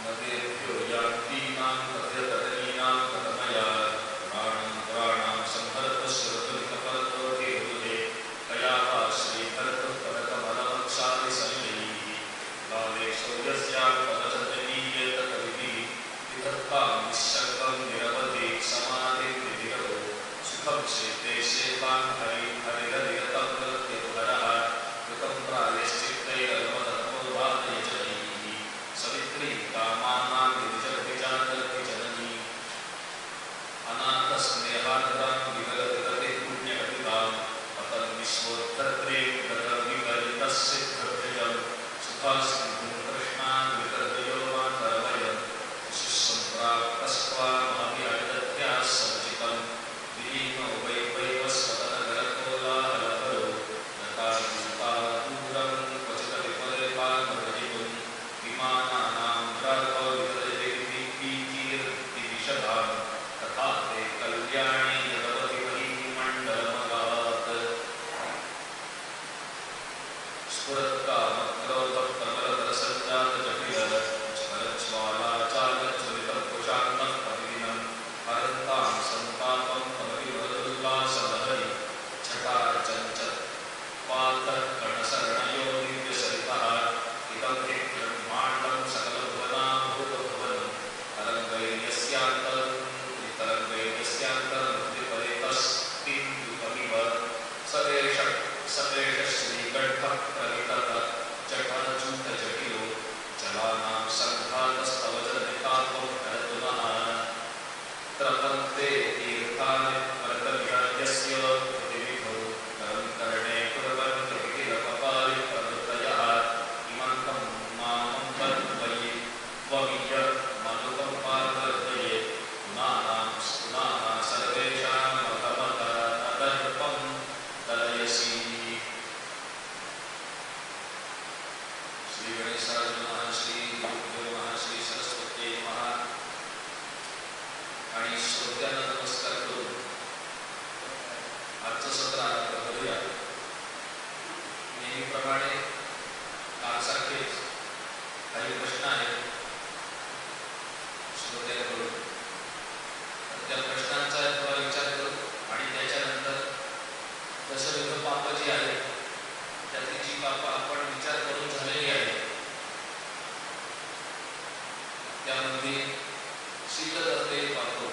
नदेभ्यो यान्तीनां तथ्यतरणीनां कथमया पुराणां संहर्तस्य ऋतुनिकपर्तो हेतुहे कया वा श्रीभरतः पदकमलवक्षादि सलिलैः लालेशो यस्यां पदचन्दनीयेत कविभिः विधत्तां निःशङ्कं निरवधि समाधिर्निधिरवो सुखं शेते शेतां हरिहरिरतं नृत्यधरः कृतं प्रायश्चित्तैरल्पतत्त्वभातयजनैः सवित्री कामानां गिरिजगतिजातर्किजननी अनाथस्नेहार्द्रां विगलविगते पुण्यकटितां पतन्विश्वोद्धर्त्रे गतविपरितस्सिद्धभृजं सुखासिन्धुं कृष्णान् विकर्दयो मातरवयं शिष्यम्प्राप्तस्त्वा महाविहरदध्याः सञ्चितं विलीनो वैवस्वतनगरकोलाहलभरो नकार्दूतादूरं क्वचिदविपरिपान्मृदितुं विमानानां भ्रातोविदयेर्विशदां तथा ते कल्याणी जगवति महीमण्डलमगात् स्फुरत्कामक्रोधप्रबलतरसञ्जातजटिल स्मरज्ज्वालाचालज्वलितपुषान्नः प्रतिदिनं हरन्तां सन्तापं कमलिवरदुल्लासलहरि छटाचञ्चत्पातः कणसरणयो दिव्यसरितः इदं हि ब्रह्माण्डं सकलभुवनाभूतभुवनं तरङ्गैर्यस्यान्तरमुक्तिपरितस्तिन्दुकमिव सदेश श्रीकण्ठः प्रवितः जठरचूतजटिलो जलानां सङ्घातस्तव जनितात्वं करतु नः त्रपन्ते तीर्थानि मर्दविहर्यस्य प्रतिविधो करं करणे कुर्वन् प्रकृतिरपपारि प्रवृत्तयः इमन्तं नामं तद्वयि त्वमीय मधुकं पार्थहृदये पुनाना सर्वेषामघमतनदर्पं तलयसि। श्री गणेशाय नमः, श्री गुरुभ्यो नमः, श्री सरस्वत्यै नमः. आणि श्रोत्यांना नमस्कार करून आजचं सत्र आरंभ करूया. नेहमीप्रमाणे कालसारखेच काही प्रश्न आहेत श्रोत्यांकडून. त्या प्रश्नांचा थोडा विचार करू आणि त्याच्यानंतर दशविध पापं जी आहेत त्यातली जी पापं आपण विचार करून झालेली आहेत त्यामध्ये शीलत असलेली पापं,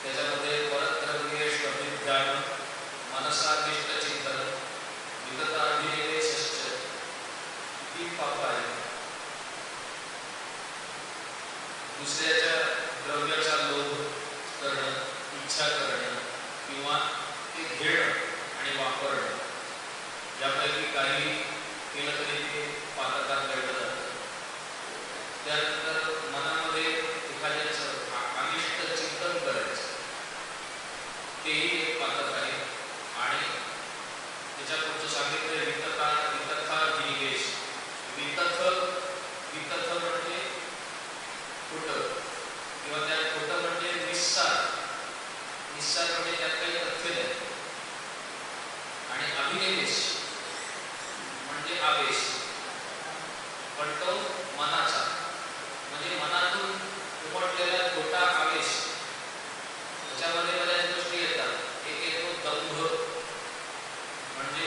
त्याच्यामध्ये परद्रव्येष अभिध्यान, मनसाभिष्ट चिंतन, विगताभिनिवेशश्च ही पापं आहेत. दुसऱ्याच्या द्रव्याचा लोभ करणं, इच्छा करणं किंवा ते घेणं आणि वापरणं यापैकी काही केलं तरी ते पातकात गणलं जातं. त्यानंतर मनामध्ये एखाद्याचं अनिष्ट चिंतन करायचं तेही एक पातक आहे. आणि त्याच्यापुढचं सांगितलं वितथाभिनिवेश. वितथ म्हणजे खोटं किंवा त्या खोटं म्हणजे निस्सार म्हणजे त्यात काही तथ्य नाही. आणि अभिनिवेश म्हणजे आवेश, पण तो मनाचा म्हणजे मनातून उमटलेला खोटा आवेश. त्याच्यामध्ये बऱ्याच गोष्टी येतात. एक येतो दंभ, म्हणजे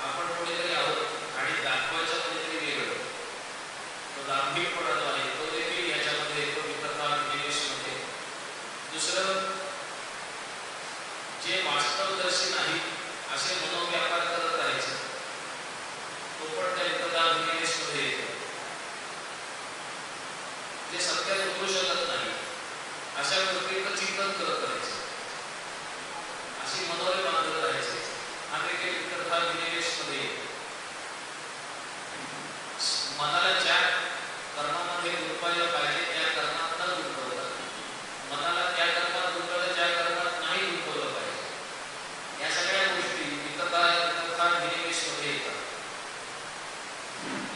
आपण कोणीतरी आहोत आणि दाखवायचं कोणीतरी वेगळं, तो दांभिकपणा जो आहे तो देखील याच्यामध्ये येतो वितथाभिनिवेशमध्ये. दुसरं जे वास्तवदर्शी नाही असे मनोव्यापार करत राहायचं, तो पण त्या वितथाभिनिवेशमध्ये येतो. जे सत्यात उतरू शकत नाही अशा गोष्टींचं चिंतन करत राहायचं, अशी मनोरे बांधत राहायचे. हा देखील वितथाभिनिवेशमध्ये येतो. मनाला ज्या कर्मामध्ये गुंतवायला पाहिजे त्या कर्मात न गुंतवता मनाला त्या कर्मात गुंतवलं ज्या कर्मात नाही गुंतवलं पाहिजे, या सगळ्या गोष्टी वितथाभिनिवेशमध्ये येतात.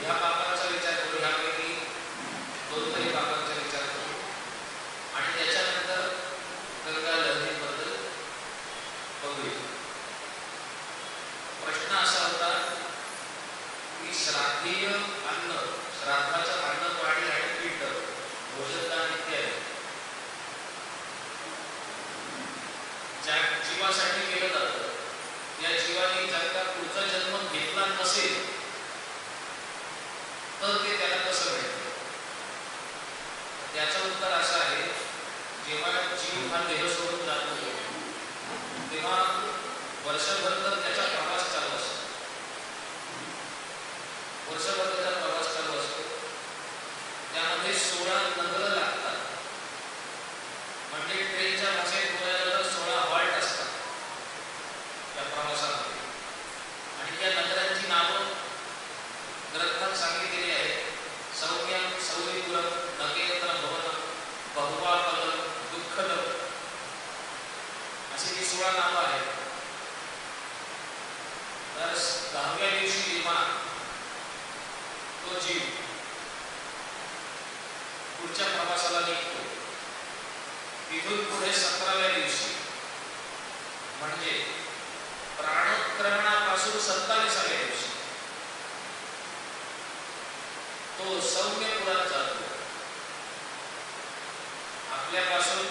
ह्या पापांचा विचार करू, ह्यापैकी दोन तरी पापांचा विचार करू आणि त्याच्यानंतर गंगा लहरीबद्दल बघूया. वर्षभर तर त्याचा प्रवास चालू असतो, वर्षभर त्याचा प्रवास चालू असतो. त्यामध्ये 16 नगरं लागतात, म्हणजे ट्रेनच्या भाषेत बोलायला तर 16 हॉल्ट असतात त्या प्रवासामध्ये. आणि त्या नगरांची नावं ग्रंथात सांगितलेली आहेत. सौम्यम, सौरिपुरम, नगेंद्र भवनम, बहुवापदम, दुःखदम, अशी ती 16 नावं आहेत. तर 10व्या दिवशी विमान तो जीव पुढच्या प्रवासाला निघतो. तिथून पुढे 17व्या दिवशी म्हणजे प्राणोत्क्रमणापासून 27व्या दिवशी तो सौम्यपुरात जातो. आपल्यापासून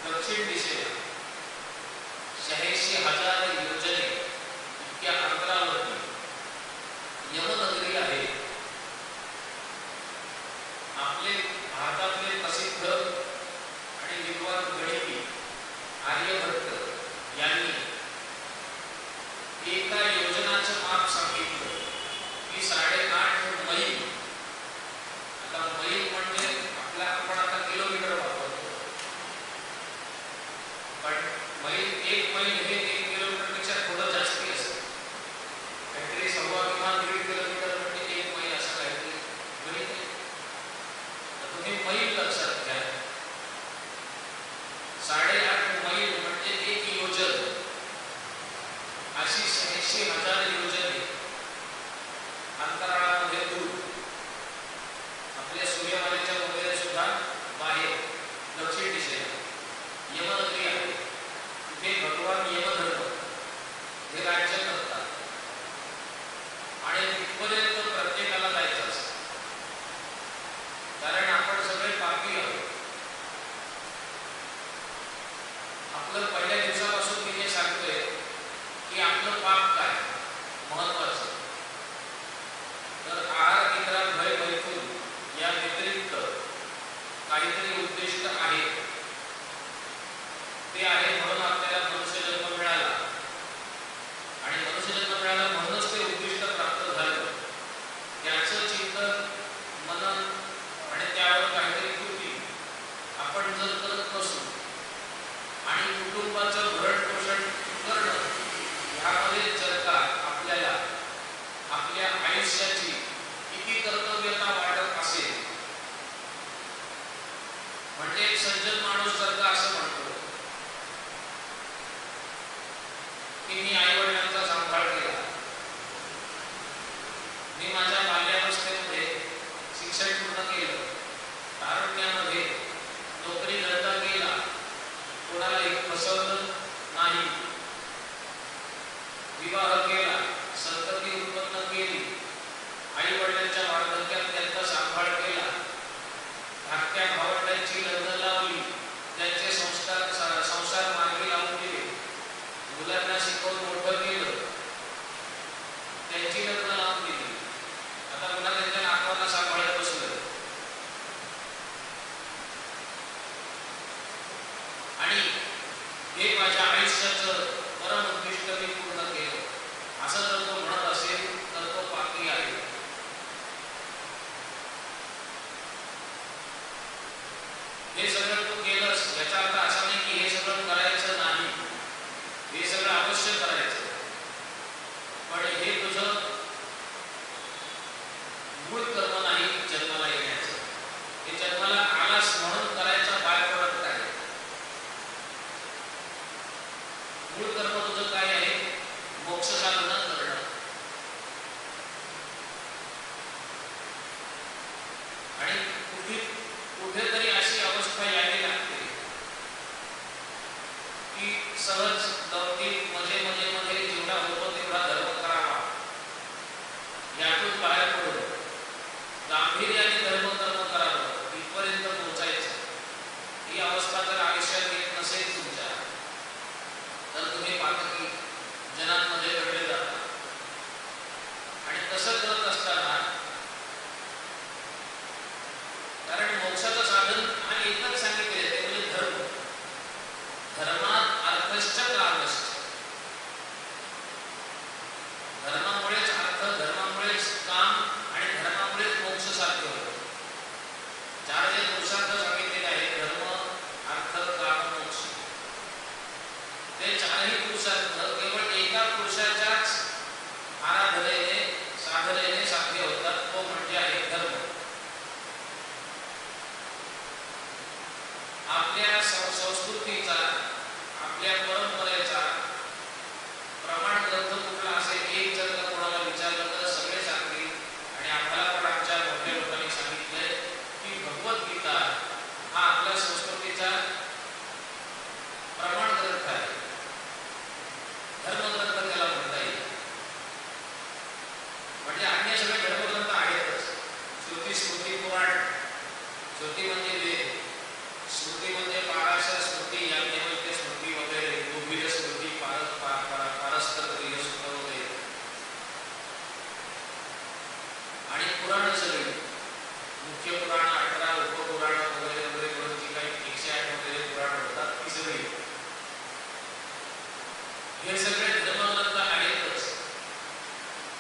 दक्षिण दिशेला 86,000 योजने इतक्या अंतरावरती यमनगरी आहे. आपले भारतातले प्रसिद्ध आणि विद्वान गणिती आर्यभट्ट यांनी एका योजनाचं माप सांगितलं की 8.5 मैल. आता मैल म्हणजे आपण आता किलोमीटर वापरतो, पण एक मैल हे 1 किलोमीटरपेक्षा थोडं जास्ती असतं. काहीतरी 1.25 किंवा 1.5 किलोमीटर म्हणजे 1 मैल असं काहीतरी गणित आहे. तर तुम्ही मैल लक्षात घ्या. 8.5 मैल म्हणजे 1 योजन. अशी 86,000 योजने अंतराळामध्ये दूर आपल्या सूर्यमालेच्या वगैरे सुद्धा बाहेर दक्षिण दिशेला यमनगरी आहे. तिथे भगवान यमधर्म हे राज्य करतात आणि तिथपर्यंत प्रत्येकाला जायचं असतं, कारण आपण सगळे पापी आहोत. आपलं पहिल्या दिवसापासून मी हे सांगतोय की आपलं पाप काय महत्वाचं. तर आहार, निद्रा, भय, मैथुन या व्यतिरिक्त काहीतरी उद्दिष्ट आहे. ते आहे म्हणून आपल्याला मनुष्यजन्म मिळाला, आणि मनुष्यजन्म मिळाला म्हणूनच ते उद्दिष्ट प्राप्त झालं. त्याचं चिंतन, मनन आणि त्यावर काहीतरी कृती आपण जर करत नसू आणि कुटुंबाचं भरण पोषण करणं ह्यामध्ये जर का आपल्याला आपल्या आयुष्याची किती कर्तव्यता वाटत असेल, म्हणजे एक सज्जन माणूस जर का असं म्हणतो की मी आईवडिलांचा सांभाळ केला, मी माझ्या बाल्यावस्थेमध्ये शिक्षण पूर्ण केलं, तारुण्यामध्ये नोकरी धंदा केला, कोणालाही फसवलं नाही, विवाह केला, संतती उत्पन्न केली, आई वडिलांच्या वार्धक्यात त्यांचा सांभाळ केला, धाकट्या भावंडांची लग्न लावली, त्यांचे संसार मार्गी लावून दिले, मुलांना शिकवून मोठं केलं, त्यांची लग्न लावून दिली, आता पुन्हा त्यांच्या नातवांना सांभाळत बसलं, आणि हे माझ्या आयुष्याचं परम उद्दिष्ट मी पूर्ण केलं, असं जर तो म्हणत असेल तर तो पापी आहे. हे सगळं तू केलंस याचा अर्थ असा नाही की हे सगळं करायचं नाही, हे सगळं अवश्य करायचं, पण हे तुझं मूळ कर्म नाही जन्माला येण्याचं. हे जन्माला आलास म्हणून करायचा बाय प्रोडक्ट आहे. मूळ कर्म तुझं काय आहे? मोक्ष साधना करणं. आणि कुठेतरी अशी अवस्था यायला आपल्या परंपरेचा प्रमाण ग्रंथ कुठला असेल एक जर का कोणाला विचारलं तर सगळे सांगतील. आणि आम्हाला पण आमच्या मोठ्या लोकांनी सांगितलंय की भगवद्गीता हा आपल्या संस्कृतीचा प्रमाण ग्रंथ आहे, धर्मग्रंथ त्याला म्हणता येईल. म्हणजे अन्य सगळे धर्मग्रंथ आहेतच. श्रुती स्मृती पुराण. श्रुती म्हणजे वेद, स्मृती म्हणजे पाराशर स्मृती, याज्ञवल्क्य स्मृती वगैरे, दुर्मिळ स्मृती, पारस्पर सूत्र वगैरे. आणि पुराण सगळी मुख्य पुराण, 18 उपपुराण वगैरे वगैरे मिळून जी काही 108 वगैरे पुराण होतात ती सगळी. हे सगळे धर्मग्रंथ आहेतच.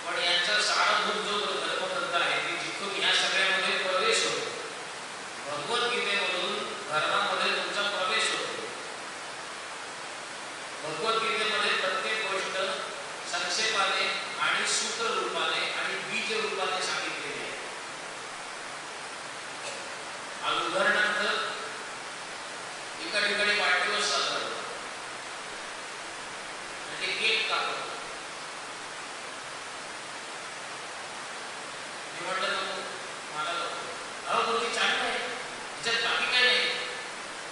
पण यांचा सारभूत जो धर्मग्रंथ आहे की जिथून या सगळ्यामध्ये प्रवेश होतो, भगवद्गीतेमधून धर्मामध्ये तुमचा प्रवेश होतो. भगवद्गीतेमध्ये प्रत्येक गोष्ट संक्षेपाने आणि सूत्र रूपाने आणि बीज रूपाने सांगितलेली आहे. उदाहरणार्थ एका ठिकाणी वाढदिवस साजरा होतो, म्हणजे केक कापतो. मी म्हटलं नको, मला नको. अहो गुरुजी छान आहे, त्याच्यात बाकी काय नाही.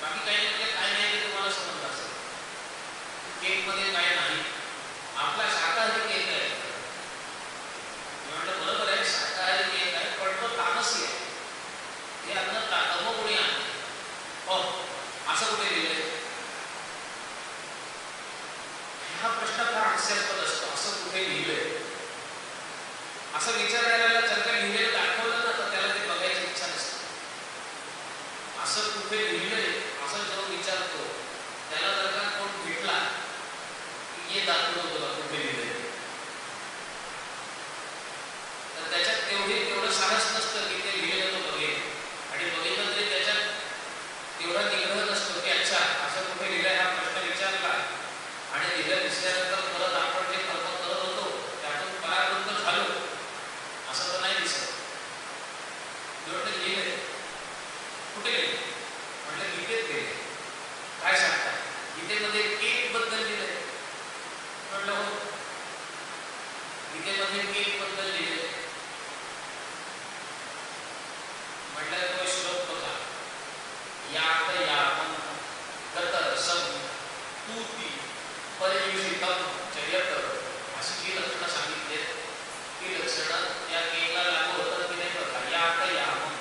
बाकी काय नाही म्हणजे काय नाही ते तुम्हाला समजलं असेल. केक मध्ये काय नाही, आपला शाकाहारी केक आहे. मी म्हटलं बरोबर आहे, शाकाहारी केक आहे, पण तो तामसी आहे. हे अन्न तमोगुणी आहे. हो, असं कुठे लिहिलंय? हा प्रश्न फार हास्यास्पद असतो. असं कुठे लिहिलंय? असं विचारायला जर का लिहिलेलं दाखवलं ना तर त्याला ते बघायची इच्छा नसते. असं कुठे लिहिलंय असं जो विचारतो त्याला जर का कोण भेटला की हे दाखवलं तुला कुठे लिहिलंय, तर त्याच्यात तेवढं साहस नसतं की ते लिहिलेलं तो बघेल. आणि बघितलं तरी त्याच्यात तेवढा निग्रह नसतो की अच्छा असं कुठे लिहिलंय हा प्रश्न विचारला आणि लिहिलं दिसल्यानंतर परत आपण जे कर्म करत होतो त्यातून परावृत्त झालो असं तर नाही दिसत. जेवढं लिहिलंय कुठे लिहिलंय? म्हटलं गीतेत लिहिलंय. काय सांगता? गीतेमध्ये केक बद्दल लिहिलंय. म्हटलं हो, गीतेमध्ये केक बद्दल लिहिलंय. म्हटलं तो श्लोक बघा, यात यापम गतरसम तूती पर्युषितम चयत, अशी जी लक्षणं सांगितलेत ती लक्षणं त्या केकला लागू होतात की नाही बघा. यात यापम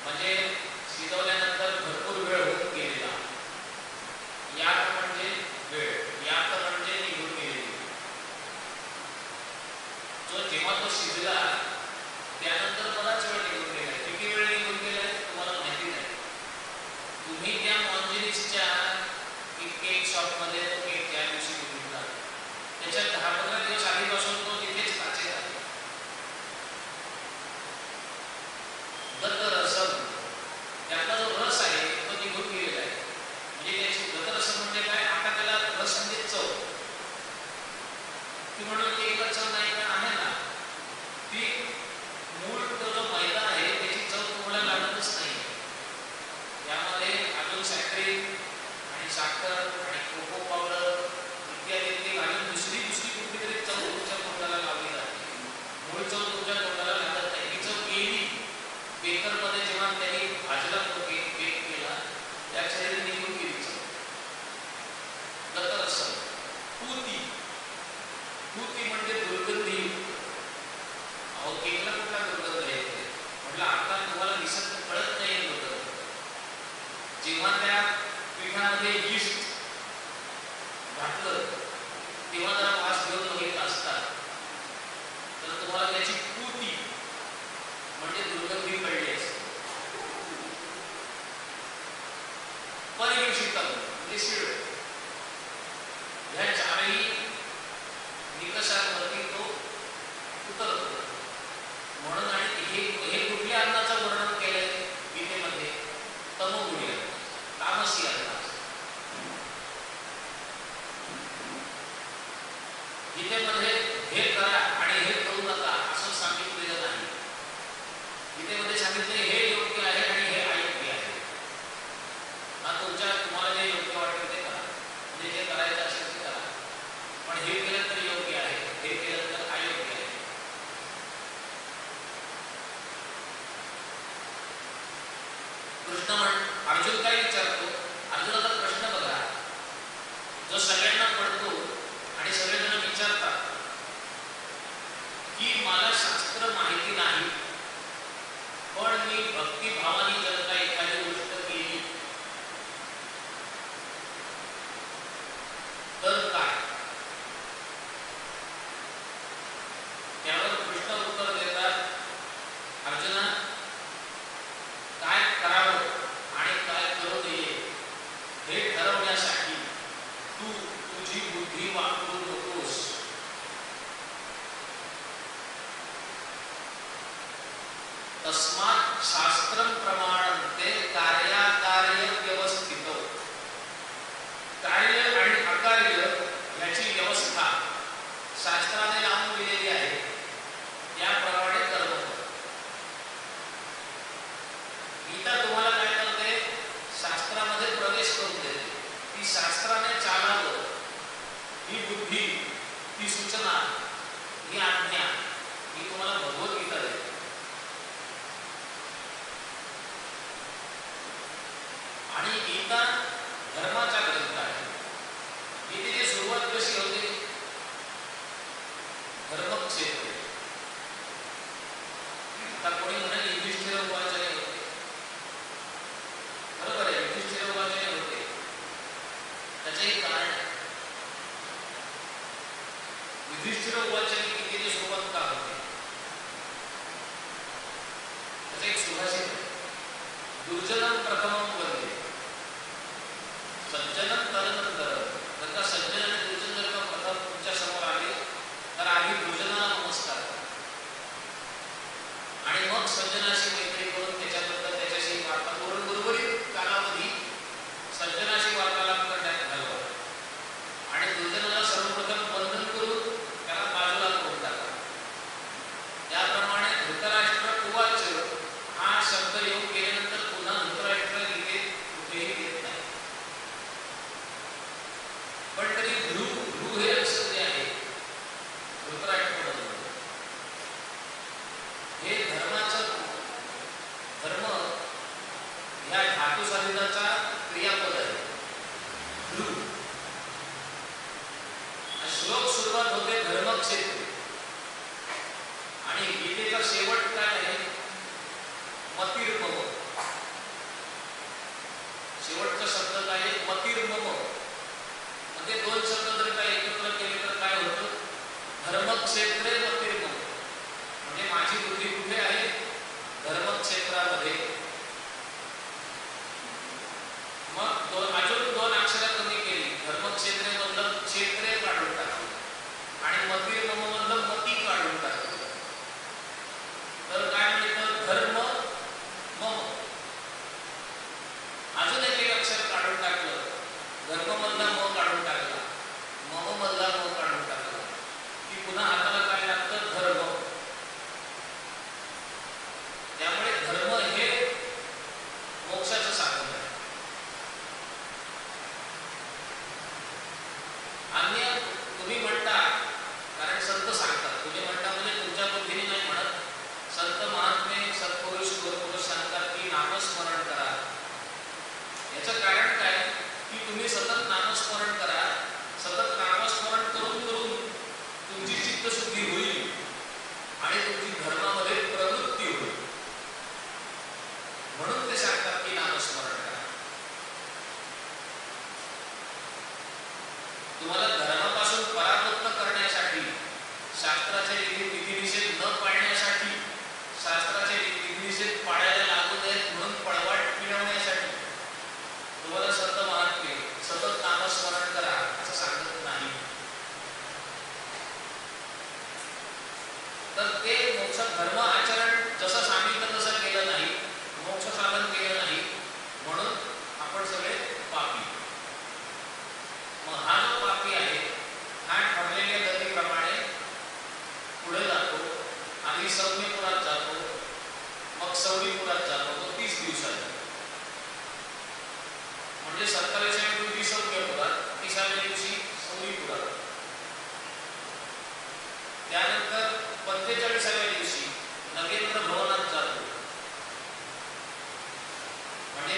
म्हणजे शिजवल्यानंतर भरपूर वेळ होऊन गेलेला. यात म्हणजे वेळ, यात म्हणजे निघून गेलेली. जो जेव्हा तो शिजला त्यानंतर बराच वेळ निघून गेला. किती वेळ निघून गेलाय तुम्हाला माहिती नाही. तुम्ही त्या मॉन्जिनिसच्या केक शॉपमध्ये तो केक ज्या दिवशी घेतला त्याच्या 10-15 दिवस आधीपासून तो तिथेच काचेत आहे. गतरसम, त्यातला जो रस आहे तो निघून गेलेला आहे. म्हणजे त्याची गतरसम म्हणजे काय? आता त्याला रस म्हणजे चव. ती म्हणून केकला चव नाही का? आहे ना. ती मूळ तो जो मैदा आहे त्याची चव तुम्हाला लागतच नाही. त्यामध्ये अजून सॅक्रिन आणि साखर आणि कोको पावडर इत्यादी घालून दुसरी कुठली तरी चव तुमच्या तोंडाला लावली जाते. मूळ चव तुमच्या तोंडाला लागत नाही. ती चव गेली बेकरमध्ये जेव्हा त्यांनी भाजला तो केक बेक केला त्या क्षणी निघून गेली चव. गतरसम. तूती, तूती म्हणजे दुर्गंधी. अहो केकला कुठला दुर्गंध येते? म्हटलं आता तुम्हाला दिसत कळत नाही दुर्गंध. जेव्हा त्या पिठामध्ये यीस्ट घातलं तेव्हा जरा वास घेऊन बघितला असता तर तुम्हाला त्याची पूती म्हणजे दुर्गंधी कळली असते. पर्युषितम म्हणजे शिळ. ह्या चारही निकषांवरती तो उतरतो. म्हणून आणि हे कुठल्या अन्नाचं वर्णन केलंय गीतेमध्ये? तमोगुणी अन्न, तामसी अन्न. गीतेमध्ये हे करा आणि हे करू नका असं सांगितलेलं नाही. गीतेमध्ये सांगितले हे योग्य आहे आणि हे अयोग्य आहे. तुम्हाला जे योग्य वाटेल ते करा. अर्जुन काय विचारतो? अर्जुनाचा प्रश्न बघा, जो सगळ्यांना पडतो आणि सगळेजण विचारतात की मला शास्त्र माहिती नाही, पण मी भक्तिभावाने जर का एखादी गोष्ट केली तर काय? त्यावर कृष्ण उत्तर देतात, अर्जुना, काय करावं आणि काय करू नये हे ठरवण्यासाठी तू तुझी बुद्धी वापरू नकोस. तस्मात् शास्त्रम प्रमाणन्ते कार्याकार्य व्यवस्थितो. कार्य आणि अकार्य याची व्यवस्था शास्त्राने लावून दिलेली आहे, त्याप्रमाणे कर्म. गीता तुम्हाला काय करते? शास्त्रामध्ये प्रवेश करून देते. ती शास्त्राने चालावं ही बुद्धी, ती सूचना, ही आज्ञा ही तुम्हाला भगवद्गीता देते. आणि गीता धर्माचा ग्रंथ आहे. गीतेची सुरुवात कशी होते? धर्मक्षेत्र. आता कोणी म्हणाल युधिष्ठिर उवाचने होते. बरोबर आहे, युधिष्ठिर उवाचने होते. त्याचे एक कारण आहे. युधिष्ठिर उवाचने गीतेची सुरुवात का होते? त्याचे एक सुभाषित आहे, दुर्जनं प्रथमं वंदे सज्जनं तदनंतरं. जर का सज्जन आणि दुर्जन जर का प्रथम तुमच्या समोर आले तर आधी दुर्जनाला नमस्कार करा आणि मग सज्जनाशी मैत्री करून त्याच्याबद्दल त्याच्याशी वार्ता करून उर्वरित कालावधी सज्जनाशी वार्तालाप करण्यात घालवा आणि दुर्जनाला सर्वप्रथम वंदन करून त्याला बाजूला करून टाका. त्याप्रमाणे धृतराष्ट्र उवाच हा शब्द येऊन गेल्यानंतर पुन्हा धृतराष्ट्र गीतेत कुठेही येत नाही. पण तरी ध्रुव हे अक्षर जे आहे धृतराष्ट्र हे धर्माचं, धर्म ह्या धातू साधिताचा क्रियापद आहे. ध्रुव. श्लोक सुरुवात होते धर्मक्षेत्र आणि गीतेचा शेवट काय आहे? मतिर्मम. शेवटचा शब्द काय आहे? मतिर्मम. म्हणजे दोन शब्द जर का एकत्र केले तर काय होतं? धर्मक्षेत्रे मतिर्मम. म्हणजे माझी बुद्धी कुठे आहे? धर्मक्षेत्रामध्ये. मग अजून दोन अक्षरं कमी केली. धर्मक्षेत्रे मधलं क्षेत्रे काढून टाकली आणि मतिर्मम मधलं मती काढून टाकली. तर काय म्हणतात? धर्म मम. अजून एक अक्षर काढून टाकलं. धर्म मधला म काढून टाकला, मम मधला म काढून टाकला की पुन्हा हाताला काय लागतं? धर्म. त्यामुळे धर्म हे मोक्षाचं साधन आहे. अन्य तुम्ही म्हणता, कारण संत सांगतात, तुम्ही म्हणता म्हणजे तुमच्या बुद्धीने नाही म्हणत, संत महात्मे सत्पुरुष गुरुपुरुष सांगतात की नामस्मरण करा. याचं कारण काय? की तुम्ही सतत नामस्मरण करा. सतत नामस्मरण करून करून तुमची चित्तशुद्धी होईल आणि तुमची धर्मामध्ये प्रवृत्ती होईल. म्हणून ते सांगतात की नामस्मरण करा. तुम्हाला धर्मापासून परावृत्त करण्यासाठी, शास्त्राचे विधिनिषेध न पाळण्यासाठी, शास्त्राचे विधिनिषेध पाळायला लागू नयेत म्हणून पळवाट मिळवण्यासाठी तुम्हाला संत महात्मे सतत नामस्मरण करा असं सांगत नाही. तर ते मोक्ष धर्म आचरण जसं सांगितलं तसं केलं नाही, मोक्ष साधन केलं नाही, म्हणून आपण सगळे पापी. मग हा जो पापी आहे हा ठरलेल्या गतीप्रमाणे पुढे जातो. आधी सौम्यपुरात जातो, मग सौरीपुरात जातो. तो 30 दिवसांनी. म्हणजे 27व्या दिवशी सौम्यपुरात, 30व्या दिवशी सौरीपुरात. त्यानंतर 45व्या दिवशी नगेंद्र भवनात जातो. म्हणजे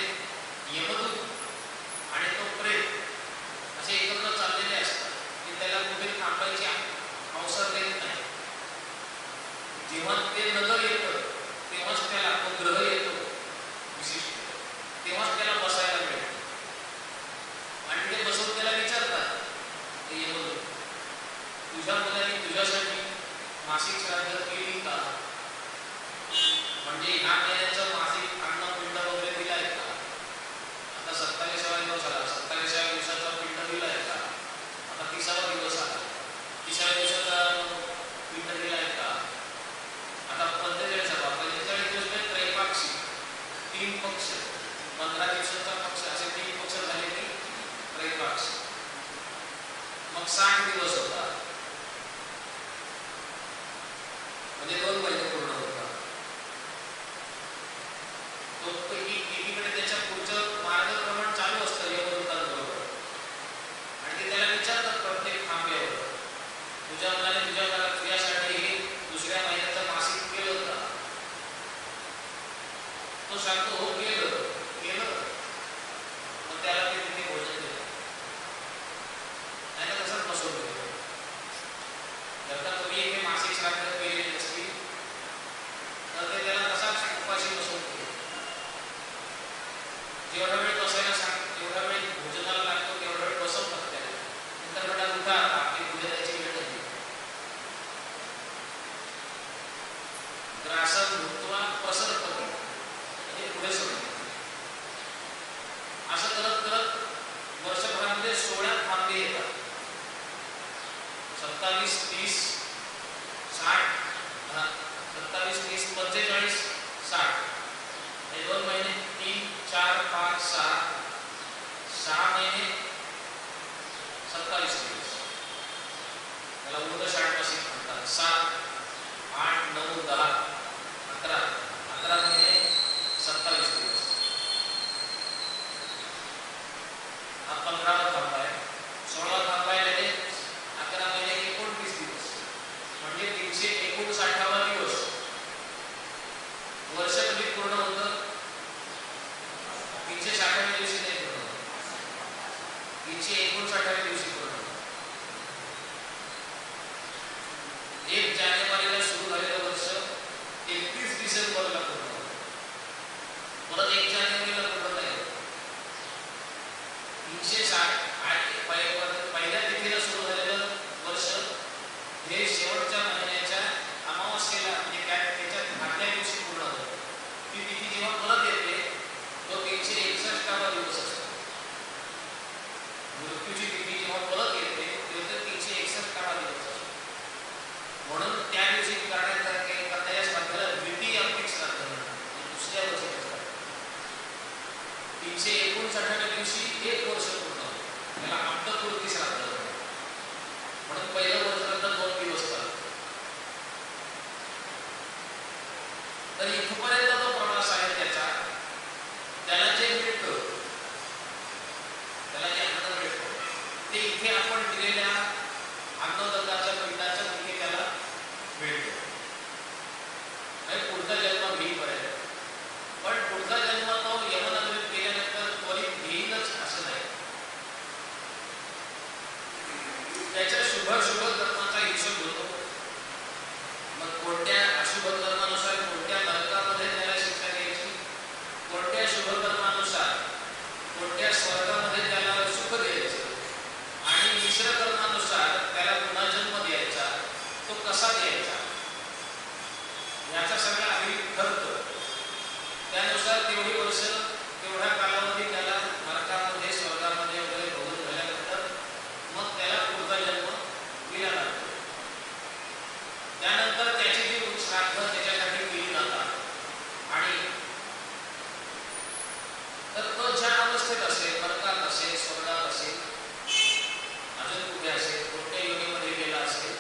तो सांगतो हो केलं केलं, मग त्याला ते तिथे भोजन देतात. नाही तसंच बसवून ठेवतो. जर का तुम्ही इथे मासिक श्राद्ध केलेली नसतील तर ते त्याला तसाच उपाशी बसवून ठेवतो. जेवढा वेळ बसायला सांगतो तेवढा वेळ भोजनाला लागतो तेवढा वेळ बसवतात त्याला. नंतर म्हणतात उठा आपली भोजनाची वेळ नाही. ग्रासन भुक्त्वा प्रसरपती म्हणजे पुढे सोडतो. असं करत करत वर्षभरामध्ये 16 थांबे येतात. 27, 30, 60, 27, 30, 45, 60 हे 2 महिने 3, 4, 5, 6 महिने 27 दिवस. त्याला उर्ध षाडमासिक म्हणतात. 7, 8, 9, 10, 11 महिने 27 दिवस. हा 15वा थांबा आहे. 16 थांबा आहे 11 महिने 29 दिवस म्हणजे 359वा दिवस. वर्ष कधी पूर्ण होतं? 360व्या दिवशी नाही पूर्ण होतं, 359व्या दिवशी पूर्ण होतं. 1 जानेवारीला सुरू झालेलं वर्ष 31 डिसेंबरला पूर्ण होतं. परत 1 जानेवारीला पूर्ण नाही होतं. 360 पहिल्या तिथीला सुरू झालेलं वर्ष हे शेवटच्या महिन्याच्या अमावस्येला म्हणजे त्याच्या आदल्या दिवशी पूर्ण होतं. ती तिथी जेव्हा परत येते तो 361वा दिवस असतो. मृत्यूची तिथी जेव्हा परत येते तेव्हा 361वा दिवस असतो. म्हणून त्या दिवशी करण्याच्या श्राद्धाला द्वितीय अंतिक श्राद्ध म्हणतात. दुसऱ्या वर्षाचं श्राद्ध. 359व्या दिवशी 1 वर्ष पूर्ण होतं. त्याला अंतपूर्ती श्राद्ध म्हणतात. म्हणून पहिलं वर्षात 2 दिवस चालतं. तर इथपर्यंत जो प्रवास आहे त्याला जे मिळतं, त्याला जे अन्न मिळतं ते इथे आपण दिलेल्या अन्नदात्याच्या पिंडाच्या तिथे त्याला मिळतं. पुढचा जन्म घेईपर्यंत. पण पुढचा जन्म तो यमनगरीत गेल्यानंतर त्वरित घेईलच असं नाही. त्याच्या शुभ कर्माचा हिशोब होतो. मग कोणत्या अशुभ कर्मानुसार कोणत्या नरकामध्ये त्याला शिक्षा द्यायची, कोणत्या शुभ कर्मानुसार कोणत्या स्वर्गामध्ये त्याला सुख द्यायचं आणि मिश्र कर्मानुसार त्याला पुन्हा जन्म द्यायचा, तो कसा द्यायचा याचा सगळा आधी ठरतो. त्यानुसार तेवढी वर्ष तेवढा कालावधी त्याला नरकामध्ये स्वर्गामध्ये वगैरे भोगून झाल्यानंतर मग त्याला पुढचा जन्म दिला जातो. त्यानंतर त्याची जी श्राद्ध त्याच्यासाठी केली जातात आणि तर तो ज्या अवस्थेत असेल, नरकात असेल, स्वर्गात असेल, अजून कुठे असेल, कोणत्या योनीमध्ये गेला असेल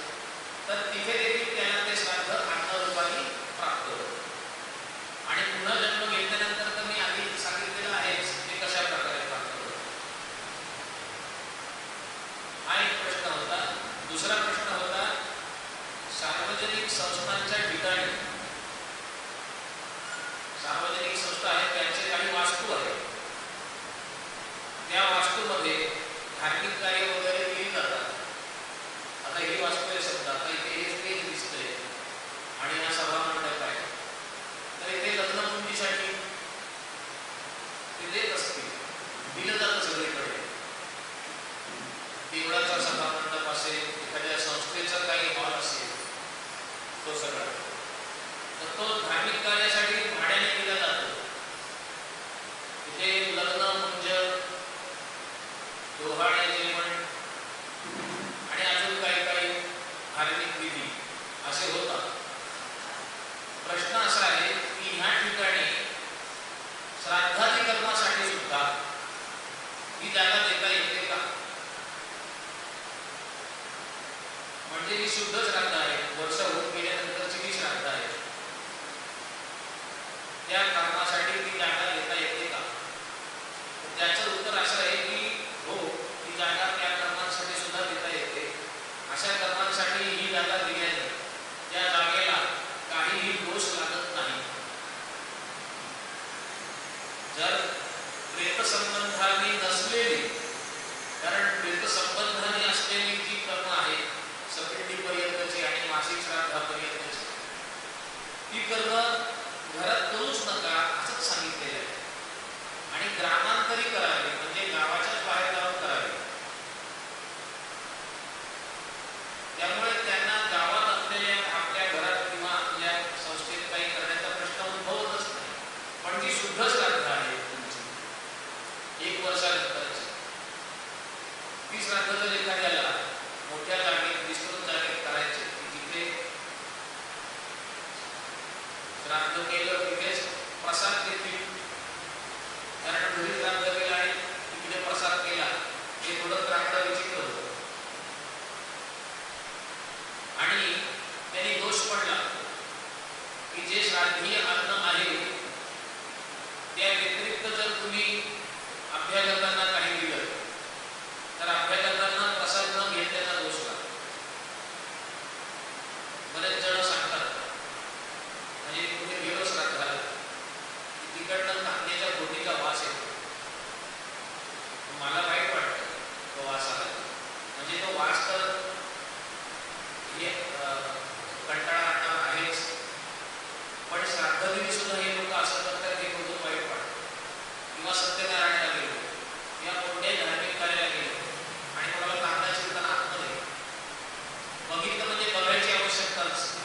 तर तिथे देखील त्याला ते श्राद्ध अन्नरूपाने प्राप्त होतं. आणि पुन्हा जन्म घेतल्यानंतर तर मी आधी सांगितलेलं आहेच ते कशा प्रकारे प्राप्त होतं. हा एक प्रश्न होता. दुसरा प्रश्न होता सार्वजनिक संस्थांच्या ठिकाणी, सार्वजनिक संस्था आहेत त्यांचे काही वास्तू आहेत, त्या वास्तूमध्ये धार्मिक कार्य वगैरे केली जातात. आता ही वास्तू आहे समजा, आता इथे हे स्टेज दिसतंय आणि हा सभा मंडप आहे, तर इथे लग्नकुंजीसाठी ते देत असतील, दिलं जातं सगळीकडे. देवळाचा सभा मंडप असेल, एखाद्या संस्थेचा काही हॉल असेल, तो सगळा तर तो धार्मिक कार्यासाठी भाड्याने दिला जातो. तिथे लग्न कुंज, डोहाळे जेवण आणि अजून काही धार्मिक विधी असे होतात. प्रश्न असा आहे की ह्या ठिकाणी श्राद्धादी कर्मासाठी सुद्धा ही जागा देता येते का? म्हणजे ही शुद्ध श्राद्ध आहे, वर्ष होऊन गेल्यानंतरची जी श्राद्ध आहे त्या कर्मासाठी ती जागा देता येते का? त्याचं उत्तर असं आहे की हो, ही जागा त्या कर्मांसाठी सुद्धा देता येते. अशा कर्मांसाठी ही जागा दिल्याने त्या जागेला काहीही दोष लागत नाही. प्रेतसंबंधाने नसलेली, कारण प्रेतसंबंधाने असलेली जी कर्म आहेत सपिंडीपर्यंतची आणि मासिक श्राद्धापर्यंतची, ती कर्म घरात करूच नका असंच सांगितलेलं आहे. आणि ग्रामांतरी करावी, म्हणजे गावाच्याच बाहेर जाऊन करावी. त्यामुळे त्यांना गावात असलेल्या आपल्या घरात किंवा आपल्या संस्थेत काही करण्याचा प्रश्न उद्भवतच नाही. पण जी शुद्ध श्राद्ध आहे तुमची 1 वर्षानंतरची, ती श्राद्ध जर एखाद्याला मोठ्या जागेत, विस्तृत जागेत करायचे, जिथे श्राद्ध केलं तिथेच प्रसाद देतील, कारण घरी श्राद्ध केलं आणि तिकडे प्रसाद केला हे थोडं त्राकडं विचित्र होतं आणि त्यांनी दोष पडला की जे श्राद्धीय अन्न आहे त्या व्यतिरिक्त जर तुम्ही अभ्यागतांना काही दिलं तर अभ्यागतांना प्रसाद न घेतल्याचा दोष लागतो. बरेच जण सांगतात, म्हणजे कुठे गेलो श्राद्धाला की तिकडनं कांद्याच्या फोडणीचा वास येतो. मला वाईट वाटतं तो वास आला, म्हणजे तो वास तर हे कंटाळा आणणार आहेच, पण श्राद्धदिनी सुद्धा हे लोक असं करतात हे बघून वाईट वाटतं. किंवा सत्यनारायणाला गेलो किंवा कोणत्याही धार्मिक कार्याला गेलो आणि कोणाला कांदा चिरताना आतमध्ये बघितलं म्हणजे बघायची आवश्यकता नसते.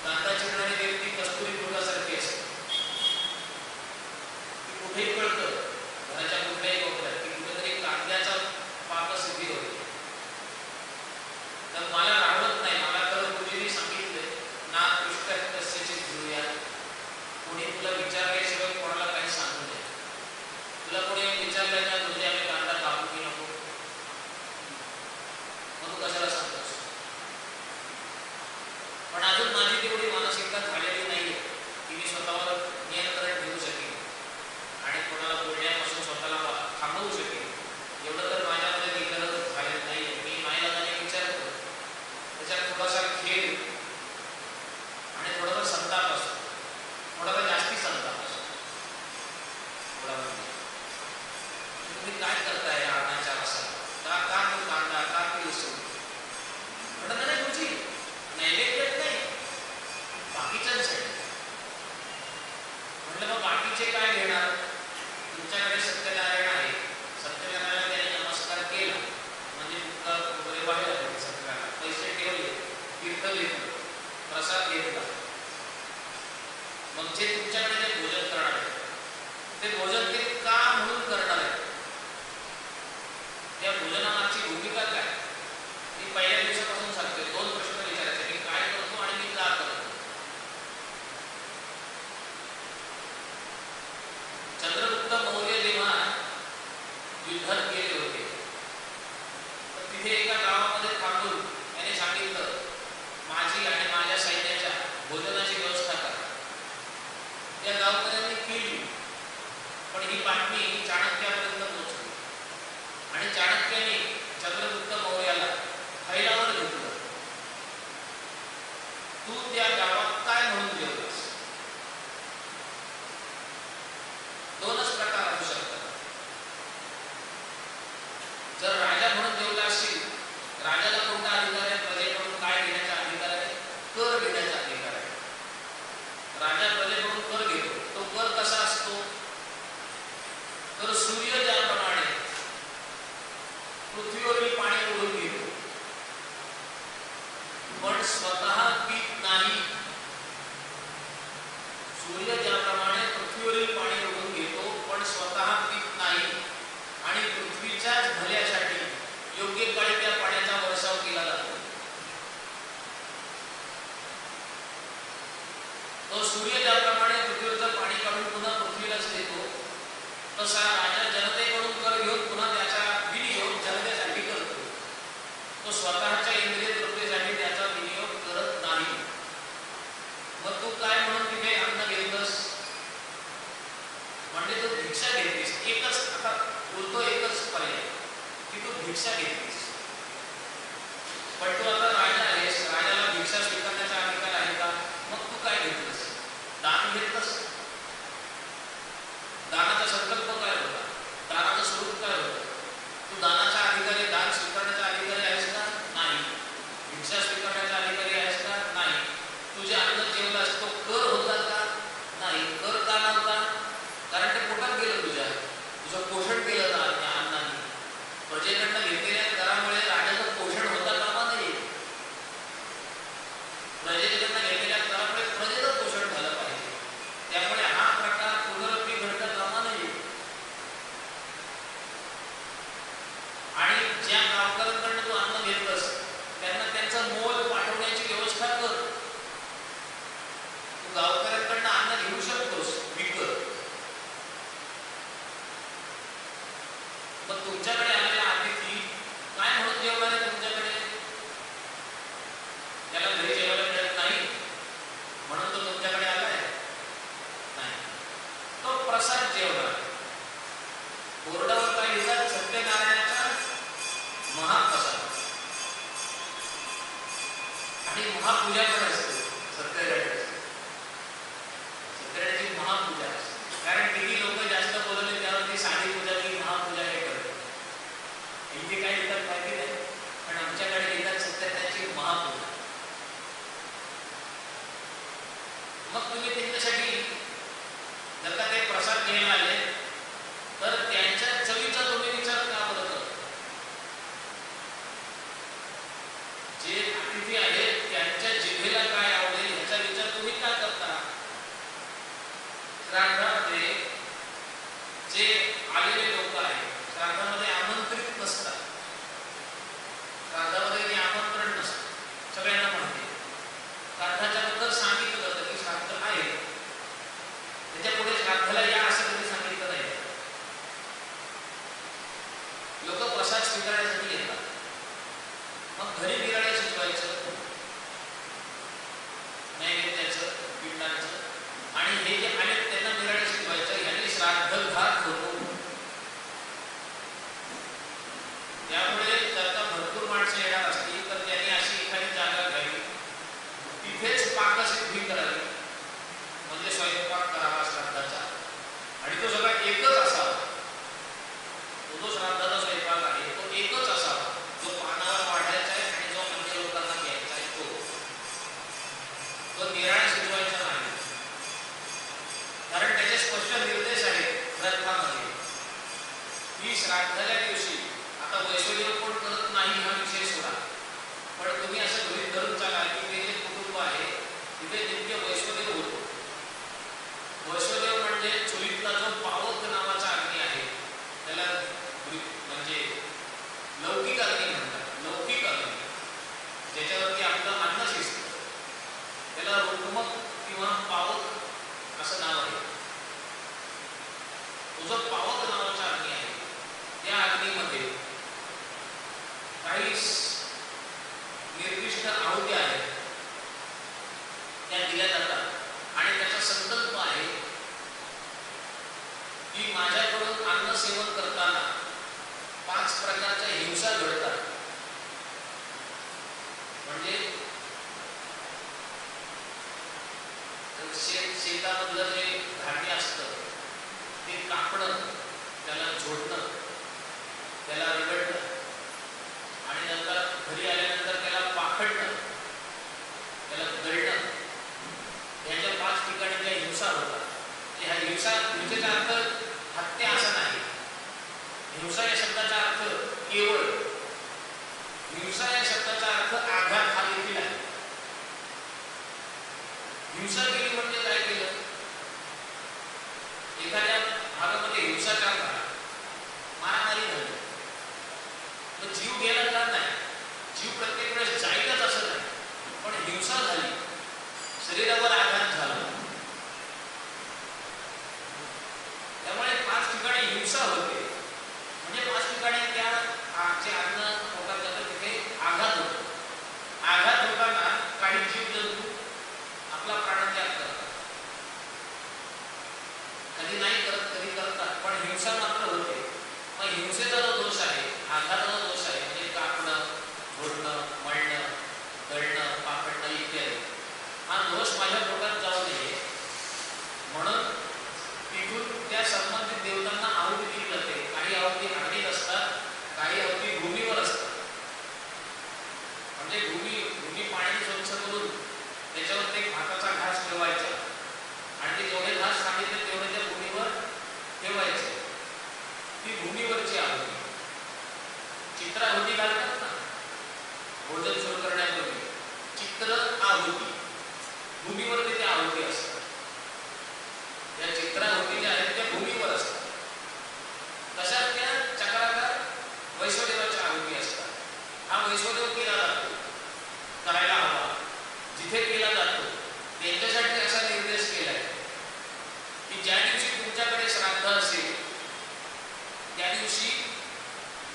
कांदा चिरणारी व्यक्ती कस्तुरी फुलासारखी असते, ती कुठेही कळतं घराच्या कुठल्याही कोपऱ्यात की कुठेतरी कांद्याचा पाकसिद्धी होते. तर मला राहत नाही, मला तर गुरुजींनी सांगितलंय ना पृष्ठस्यची जुळूया, कोणी तुला विचारल्याशिवाय कोणाला काही सांगू नये. तुला कोणी विचारलं ना तुझे आम्ही कांदा कापू की नको, मग तू कशाला सांगतोस. पण अजून माझी तेवढी मानसिकता झालेली नाहीये की मी स्वतःवर नियंत्रण ठेवू शकेन आणि कोणाला बोलण्यापासून स्वतःला थांबवू शकेन. एवढं तर माझ्यामध्ये निग्रह झालेलं नाहीये. मी नाईलाजाने विचारतो, त्याच्यात थोडासा खेळ आणि थोडासा संताप असतो, थोडासा जास्ती संताप असतो. तुम्ही काय करताय या अन्नाच्या रसाला, का तो कांदा का ती उसळ म्हणत नाही तुझी नैवेद्यच नाही बाकीच्यांसाठी. म्हटलं मग बाकीचे काय घेणार. तुमच्याकडे सत्यनारायण आहे, सत्यनारायणाला त्याने नमस्कार केला म्हणजे तुमचा वगैरे बाहेर आले, सत्यनारायण पैसे ठेवले, तीर्थ घेतलं, प्रसाद घेतला, मग जे तुमच्याकडे जे भोजन करणार आहे ते भोजन ते का म्हणून करणार आहे, त्या भोजनामागची भूमिका काय. मी पहिल्या दिवसापासून सांगतोय 2 प्रश्न विचारायचे, मी काय करतो आणि मी का करतो. चंद्रगुप्त मौर्य जेव्हा युद्धात गेले होते तर तिथे एका गावामध्ये थांबून त्याने सांगितलं माझी आणि माझ्या सैन्याच्या भोजनाची व्यवस्था करा. त्या गावकऱ्यांनी केली, पण ही बातमी चाणक्यापर्यंत पोहोचली आणि चाणक्याने चंद्रगुप्त मौर्याला हैरावर घेतलं. तू त्या गावात काय म्हणून जेवलास. 2च प्रकार असू शकतात. जर राजा म्हणून जेवला असशील, राजाला कोणता अधिकार आहे, प्रजेकडून काय घेण्याचा अधिकार आहे, कर घेण्याचा अधिकार आहे. राजा प्रजेकडून कर घेतो, तो कर कसा असतो तर सूर्य ज्याप्रमाणे पृथ्वीवरील पाणी ओढून घेतो पण स्वतः पीत नाही. सूर्य ज्याप्रमाणे पृथ्वीवरील पाणी ओढून घेतो पण स्वतः पीत नाही आणि पृथ्वीच्याच भल्यासाठी योग्य काळी त्या पाण्याचा वर्षाव केला जातो. तो सूर्य ज्याप्रमाणे पृथ्वीवरचं पाणी काढून पुन्हा पृथ्वीलाच देतो, तसा राजा जनतेकडून कर घेऊन पुन्हा त्याचा विनियोग जनतेसाठी करतो. तो स्वतःच्या इंद्रिय तृप्तीसाठी त्याचा विनियोग करत नाही. मग तू काय म्हणून तिथे अन्न घेतलंस, म्हणजे तू भिक्षा घेतलीस. एकच आता बोलतो, एकच पर्याय की तू भिक्षा घेतलीस. पण तू आता राजा आहेस, राजाला भिक्षा स्वीकारण्याचा अधिकार आहे का. मग तू काय घेतलंस, दान घेतलंस. दानाचा संकल्प श्राद्धामध्ये जे आलेले लोक आहेत, श्राद्धामध्ये आमंत्रित नसतात, श्राद्धामध्ये ते आमंत्रण नसतं, सगळ्यांना माहिती आहे. श्राद्धाच्या नंतर सांगितलं जातं की श्राद्ध आहे, त्याच्या पुढे श्राद्धाला या असं कधी सांगितलं नाही. लोक प्रसाद स्वीकारण्यासाठी येतात, मग घरी बिराड्या शिजवायचं, नैवेद्याचं, पिंडाचं, आणि हे जे आले त्यांना बिराड्या शिजवायचं, याने श्राद्धघात होतो. त्यामुळे जर का भरपूर माणसं येणार असतील तर त्यांनी अशी एखादी जागा घ्यावी, तिथेच पाकसिद्धी करावी, म्हणजे स्वयंपाक करावा श्राद्धाचा, आणि तो सगळा एकच असावा. तो जो श्राद्धाचा स्वयंपाक आहे तो एकच असावा, जो पानावर वाढायचा आहे आणि जो अन्य लोकांना घ्यायचा आहे तो निराळा शिजवायचा नाही. कारण त्याचे स्पष्ट निर्देश आहेत ग्रंथामध्ये की श्राद्धाच्या दिवशी, आता वैश्वदेव कोण करत नाही हा विषय सोडा, पण तुम्ही असं गृहीत धरून चाला की ते जे कुटुंब आहे तिथे नित्य वैश्वदेव होतो. वैश्वदेव म्हणजे चुलीतला जो पावक नावाचा अग्नी आहे, त्याला म्हणजे लौकिक अग्नी म्हणतात. लौकिक अग्नी ज्याच्यावरती आपलं अन्न शिजतं त्याला रुक्मक किंवा पावक असं नाव आहे. तो जो पावक नावाचा अग्नी आहे, त्या अग्नीमध्ये काही निर्दिष्ट आहुत्या आहेत त्या दिल्या जातात, आणि त्याचा संकल्प आहे की माझ्याकडून अन्न सेवन करताना 5 प्रकारच्या हिंसा घडतात. म्हणजे शेतामधलं जे धान्य असतं ते कापणं, त्याला झोडणं, त्याला रगडणं, आणि नंतर घरी आल्यानंतर त्याला पाखडणं, त्याला दळणं, याच्या 5 ठिकाणी त्या हिंसा होतात. ह्या हिंसेचा अर्थ हत्या असा नाही. हिंसा या शब्दाचा अर्थ केवळ, हिंसा या शब्दाचा अर्थ आघात हा देखील आहे. हिंसा केली म्हणजे काय केलं? एखाद्या भागामध्ये हिंसाचार झाला, मारामारी झाली, तर जीव गेला का नाही? जीव प्रत्येक वेळेस जाईलच असं नाही, पण हिंसा झाली, शरीरावर आघात झाला, त्यामुळे 5 ठिकाणी हिंसा होते. म्हणजे 5 ठिकाणी त्या जे अन्न पोटात जातं तिथे आघात होतो. आघात होताना काही जीवजंतू आपला प्राणत्याग करतात, कधी नाही करत, कधी करतात, पण हिंसा मात्र होते. मग हिंसेचा जो दोष आहे, आघाताचा दोष आहे, म्हणजे कापणं, झोडणं, मळणं, दळणं, पाकडणं इत्यादी, हा दोष माझ्या पोटात जाऊ नये म्हणून तिथून त्या संबंधित देवतांना आहुती दिली जाते. काही आहुती अग्नीत असतात, काही आहुती भूमीवर असतात. म्हणजे भूमी पाण्याने स्वच्छ करून त्याच्यावर एक भाताचा घास ठेवायचा, आणि ते जेवढे घास सांगितले तेवढे त्या भूमीवर ठेवायचे. ती भूमीवरची आहुती. चित्राहुती घालतात ना भोजन सुरू करण्यापूर्वी, चित्र आहुती, भूमीवरती त्या आहुती असतात. या चित्राहुती ज्या आहेत त्या भूमीवर असतात. तशाच त्या चक्राकार वैश्वदेवाच्या आहुती असतात. हा वैश्वदेव केला जातो, करायला हवा, जिथे केला जातो त्यांच्यासाठी असा निर्देश केलाय की ज्या दिवशी तुमच्याकडे श्राद्ध असेल त्या दिवशी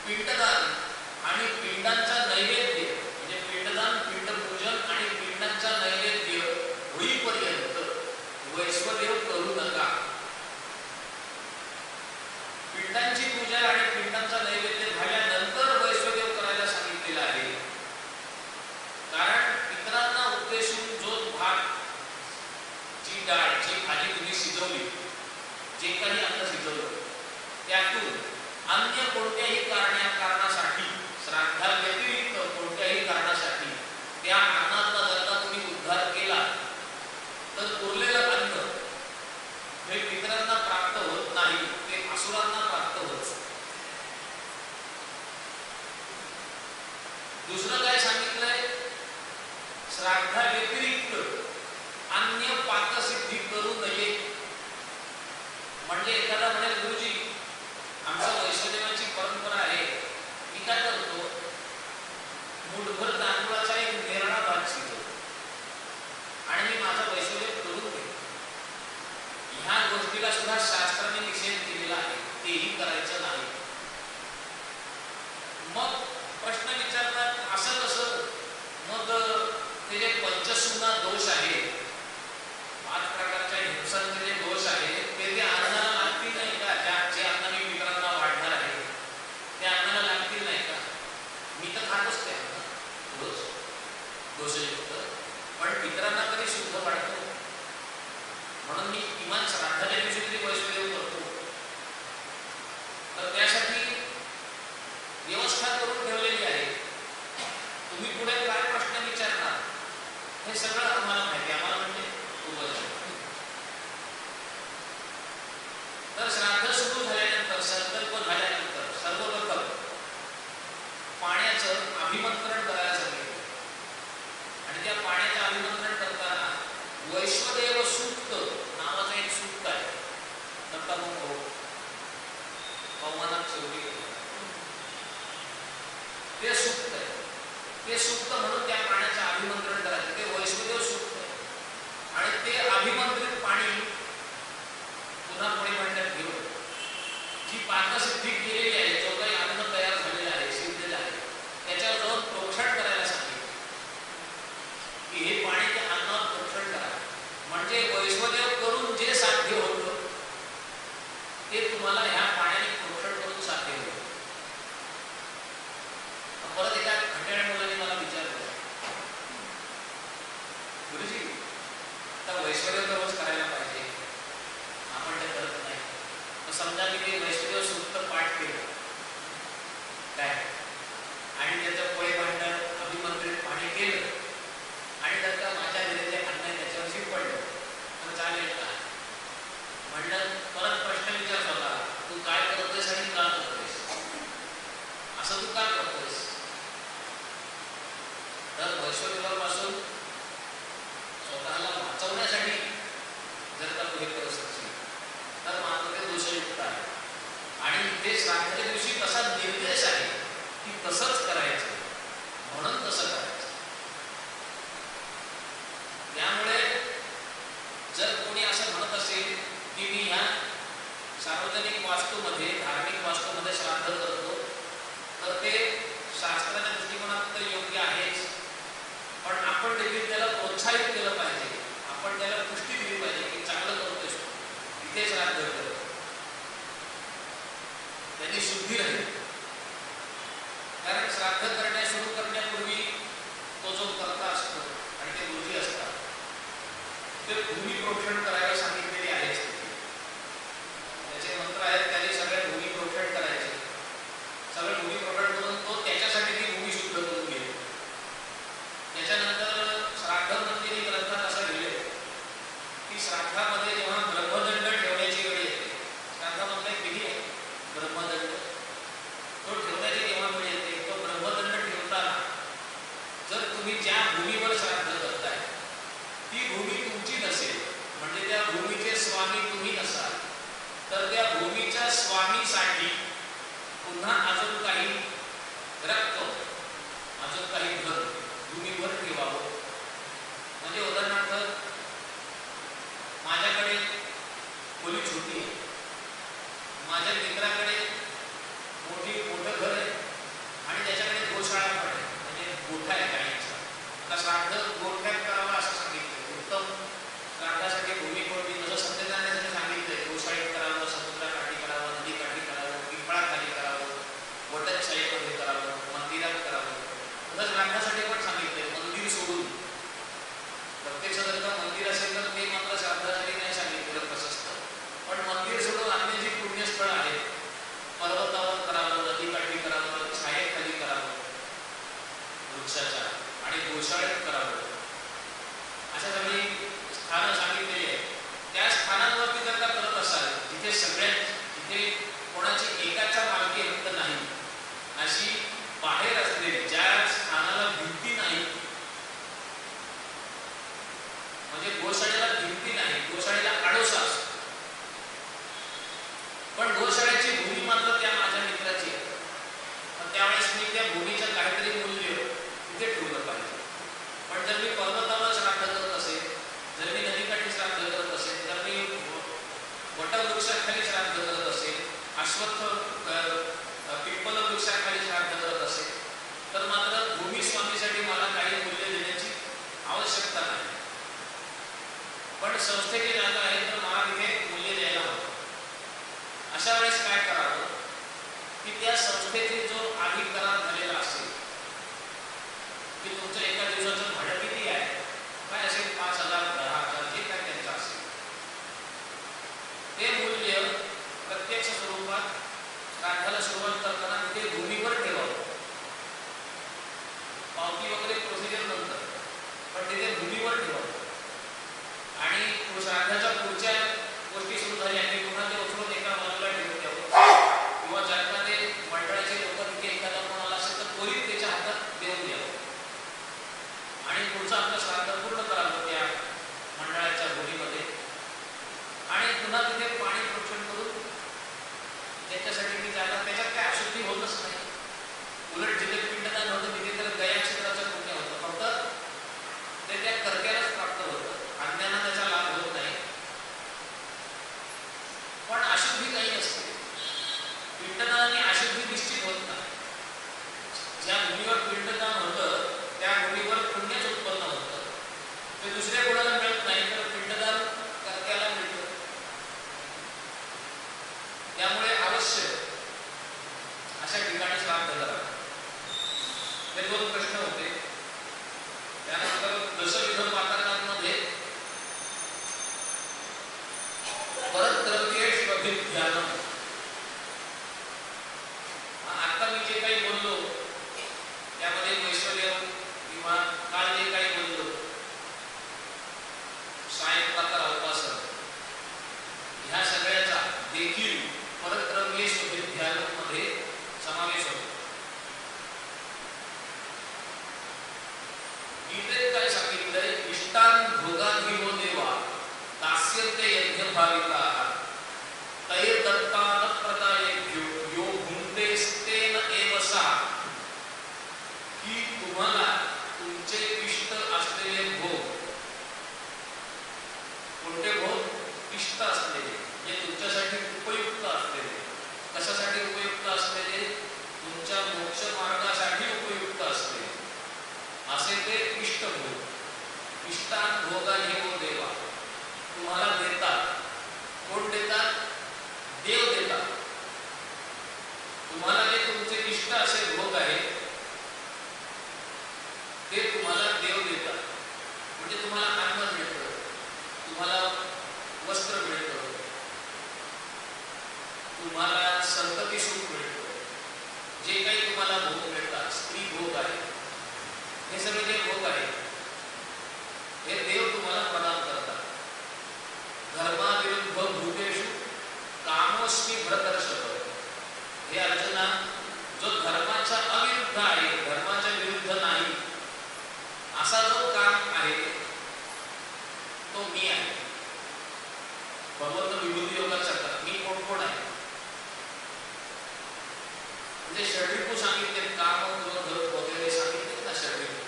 पिंडदान आणि पिंडांचा नैवेद्य, म्हणजे पिंडदान, पिंडपूजन आणि पिंडांचा नैवेद्य होईपर्यंत वैश्वदेव करू नका. पिंडांची पूजा आणि पिंडांचा नैवेद्य झाल्यानंतर वैश्वदेव करायला सांगितलेला आहे. कारण पितरांना उद्देशून जो भात, जी डाळ, जी भाजी तुम्ही शिजवली, जे काही अन्न शिजवलं, त्यातून अन्य कोणत्याही कारणासाठी, श्राद्धाव्यतिरिक्त कोणत्याही कारणासाठी त्या अन्नाचा जर का तुम्ही उद्धार केला तर उरलेलं अन्न हे पितरांना प्राप्त होत नाही, ते असुरांना प्राप्त होत. दुसरं काय सांगितलंय? श्राद्धाव्यतिरिक्त अन्य पाकसिद्धी करू नये. म्हणजे एखादा म्हणेल गुरुजी आमचं वैष्णदेवाची परंपरा आहे, मी काय करतो मुठभर तांदूळाचा एक निराळा भात शिजवतो आणि मी माझा वैष्णदेव करून घेतो. ह्या गोष्टीला सुद्धा शास्त्राने निषेध केलेला आहे, तेही करायचं नाही. मग प्रश्न विचारतात असं कसं, मग ते जे पंचसूना दोष आहे, 5 प्रकारच्या हिंसांचे जे दोष आहेत ते अन्नाला लागतील नाही का? जे अन्न मी पितरांना वाढणार आहे ते अन्नाला लागतील नाही का? मी तर खातच ते अन्न रोज दोषयुक्त, पण पितरांना तरी शुद्ध वाढतो म्हणून मी किमान श्राद्धाच्या दिवशी तरी वैष्णदेव करतो. तर त्यासाठी व्यवस्था करून ठेवलेली आहे. तुम्ही पुढे काय प्रश्न विचारणार हे सगळं आम्हाला माहिती, आम्हाला म्हणजे खूपच. तर श्राद्ध सुरू झाल्यानंतर, संकल्प झाल्यानंतर सर्वप्रथम पाण्याचं अभिमंत्रण करायला सांगितलं आणि त्या पाण्याचं अभिमंत्रण करताना वैश्वदेव सूक्त नावाचं एक सूक्त आहे. दत्ताभाऊ पवनात शेवटी ते सूक्त आहे. ते सूक्त म्हणून त्या पाण्याचं अभिमंत्रण करायचं, ते वैष्णदेव सूक्त आहे. आणि ते अभिमंत्रित पाणी पुन्हा पुढे म्हणण्यात घेऊन जी पाकसिद्धी केलेली आहे, जो काही अन्न तयार झालेला आहे, शिजलेलं आहे, त्याच्यावर जाऊन प्रोक्षण करायला सांगितलं की हे पाणी त्या अन्नावर प्रोक्षण करा. म्हणजे वैष्णदेव करून जे साध्य होतं ते तुम्हाला ह्या पाण्याने प्रोक्षण करून साध्य होतं. परत एका खंडाळ्या मुलाने मला विचारलं, गुरुजी आता वैष्णदेव तर रोज करायला पाहिजे, आपण ते करत नाही. तर समजा मी ते वैष्णदेव सूक्त पाठ केलं काय आणि त्याचं पोळे भांडण अभिमंत्रित पाणी केलं आणि जर का माझ्या घरी जे अन्न आहे त्याच्यावर शिपडलं तर चालेल का? म्हणलं परत प्रश्न विचार होता, तू काय करतोयस आणि का करतोयस, असं तू का करतोयस? तर वैष्णदेवापासून स्वतःला वाचवण्यासाठी जर का तू हे करत असशील तर मात्र ते दोषयुक्त आहे. आणि ते श्राद्धाच्या दिवशी तसा निर्देश आहे की तसंच करायचं, म्हणून तसं करायचं. त्यामुळे जर कोणी असं म्हणत असेल की मी ह्या सार्वजनिक वास्तूमध्ये, धार्मिक वास्तूमध्ये श्राद्ध करतो, तर ते शास्त्राच्या दृष्टिकोनात तर योग्य आहेच, पण आपण देखील त्याला प्रोत्साहित केलं पाहिजे, आपण त्याला पुष्टी दिली पाहिजे की चांगलं करतोय इथे श्राद्ध करतो, त्यांनी शुद्धी राहील. कारण श्राद्ध करण्या सुरू करण्यापूर्वी तो जो कर्ता असतो आणि ते गुरुजी असतात ते भूमी प्रोक्षण करायला सांगितलेले आहेच. त्याचे मंत्र आहेत, त्याने सगळ्या भूमी प्रोक्षण करायचे. सगळं भूमी प्रोक्षण करून तो त्याच्यासाठी ती भूमी शुद्ध करून घेईल. त्याच्यानंतर श्राद्ध मंदिरी ग्रंथात असं लिहिले की श्राद्धामध्ये जेव्हा ब्रह्मदंड ठेवण्याची वेळ येते, श्राद्धामध्ये एक विधी आहे ब्रह्मदंड, तो ठेवण्याची जेव्हा वेळ येते, तो ब्रह्मदंड ठेवताना जर तुम्ही ज्या भूमीवर श्राद्ध करताय ती भूमी तुमची नसेल, म्हणजे त्या भूमीचे स्वामी तुम्ही नसाल, तर त्या भूमीच्या स्वामीसाठी पुन्हा अजून काही रक्कम, अजून काही धन भूमीवर ठेवावं. म्हणजे उदाहरणार्थ माझ्याकडे खोली छोटी आहे, माझ्या मित्राकडे मोठं घर आहे आणि त्याच्याकडे गोशाळा पण आहे, म्हणजे गोठा आहे गाईचा. आता श्राद्ध गोठ्यात करावं असं सांगितलं. उत्तम श्राद्धासाठी भूमी कोणती, जसं सत्यनारायणाने सांगितलंय गोशाळेत करावं, समुद्राकाठी करावं, नदीकाठी करावं, पिंपळाखाली करावं, वटशाळेमध्ये करावं, मंदिरात करावं. तसंच श्राद्धासाठी पण सांगितलंय मंदिर सोडून. प्रत्यक्ष जर का मंदिर असेल तर ते मात्र श्राद्धासाठी नाही सांगितलेलं प्रशस्त, पण मंदिर सोडून अन्य जी पुण्यस्थळ आहेत वृक्षाखाली श्राद्ध करत असेल, अश्वत्थ पिप्पल वृक्षाखाली श्राद्ध करत असेल, तर मात्र भूमी स्वामीसाठी मला काही मूल्य देण्याची आवश्यकता नाही. पण संस्थेची जागा आहे तर मला तिथे मूल्य द्यायला हवं. अशा वेळेस काय करावं की त्या संस्थेचे जो आधी करार झालेला असेल की तुमचं एका दिवसाचं भाडं किती आहे, काय असेल 5,000 10,000 जे काय त्यांचं असेल, ते मूल्य प्रत्यक्ष स्वरूपात श्राद्धाला सुरुवात करताना तिथे भूमीवर ठेवावं. पावती वगैरे प्रोसिजर नंतर, पण तिथे भूमीवर ठेवावं. आणि श्राद्धाच्या पुढच्या गोष्टी सुरू झाल्या की पुन्हा ते उचलून एका बाजूला ठेवून द्यावं, किंवा ज्यांना ते मंडळाचे लोक तिथे एखादा कोणाला असेल तर त्वरित त्याच्या हातात देऊन द्यावं आणि पुढचं आपलं श्राद्ध पूर्ण करावं त्या मंडळाच्या भूमीमध्ये. आणि पुन्हा तिथे पाणी प्रोक्षण करून त्याच्यासाठी ती जागा, त्याच्यात काय अशुद्धी होतच नाही. उलट जिथे पिंडदान होतं तिथे तर गया क्षेत्राचं पुण्य होतं, फक्त ते त्या कर्त्यालाच प्राप्त होतं, अन्यांना त्याचा लाभ होत नाही. पण अशुद्धी काही नसते. पिंडदानाने अशुद्धी निश्चित होत नाही. ज्या भूमीवर पिंडदान होतं त्या भूमीवर पुण्यच उत्पन्न होतं, ते दुसऱ्या कोणाला मिळत नाही, तर पिंडदान कर्त्याला मिळतं. त्यामुळे अवश्य अशा ठिकाणी श्राद्ध करा. हे 2 प्रश्न होते. त्यानंतर दशविध पातकांमध्ये परत द्रव्येष्वभिध्यानम. आता मी जे काही बोललो त्यामध्ये ऐश्वर्य किंवा काल जे काही बोललो सायंप्रकार अवकाशन, ह्या सगळ्याचा देखील परद्रव्येष्वभिध्यानम मध्ये समावेश होतो. गीतेत काय सांगितलंय? इष्टान भोगाधिवो देवा दास्यन्ते यज्ञभाविताः तैर्दत्तान प्रदायेभ्यो यो भुङ्क्तेस्तेन एव सा. की तुम्हाला तुमचे इष्ट असलेले भोग, कोणते भोग? इष्ट असलेले, जे तुमच्यासाठी उपयुक्त असलेले. कशासाठी उपयुक्त असलेले? तुमच्या मोक्ष मार्गासाठी उपयुक्त असलेले असे ते इष्ट भोग. इष्टान भोगाधिवो देवा, तुम्हाला देतात. कोण देतात? देव देतात. तुम्हाला जे तुमचे इष्ट असे भोग आहेत ते तुम्हाला देव देतात. म्हणजे तुम्हाला अन्न मिळतं, तुम्हाला वस्त्र मिळतं, तुम्हाला संतती सुख मिळतं. जे काही तुम्हाला भोग मिळतात, स्त्री भोग आहे, हे सगळे जे भोग आहेत हे देव तुम्हाला प्रदान करतात. धर्माविरुद्ध भूतेषु कामोस्मी भरतर्षभ. हे अर्जुना, जो धर्माच्या अविरुद्ध आहे, धर्माच्या विरुद्ध नाही असा जो काम आहे तो मी आहे. भगवंत विभूती योगात सांगतात मी कोण आहे. म्हणजे षड्रिपू सांगितले, काम क्रोध वगैरे सांगितले ना षड्रिपू,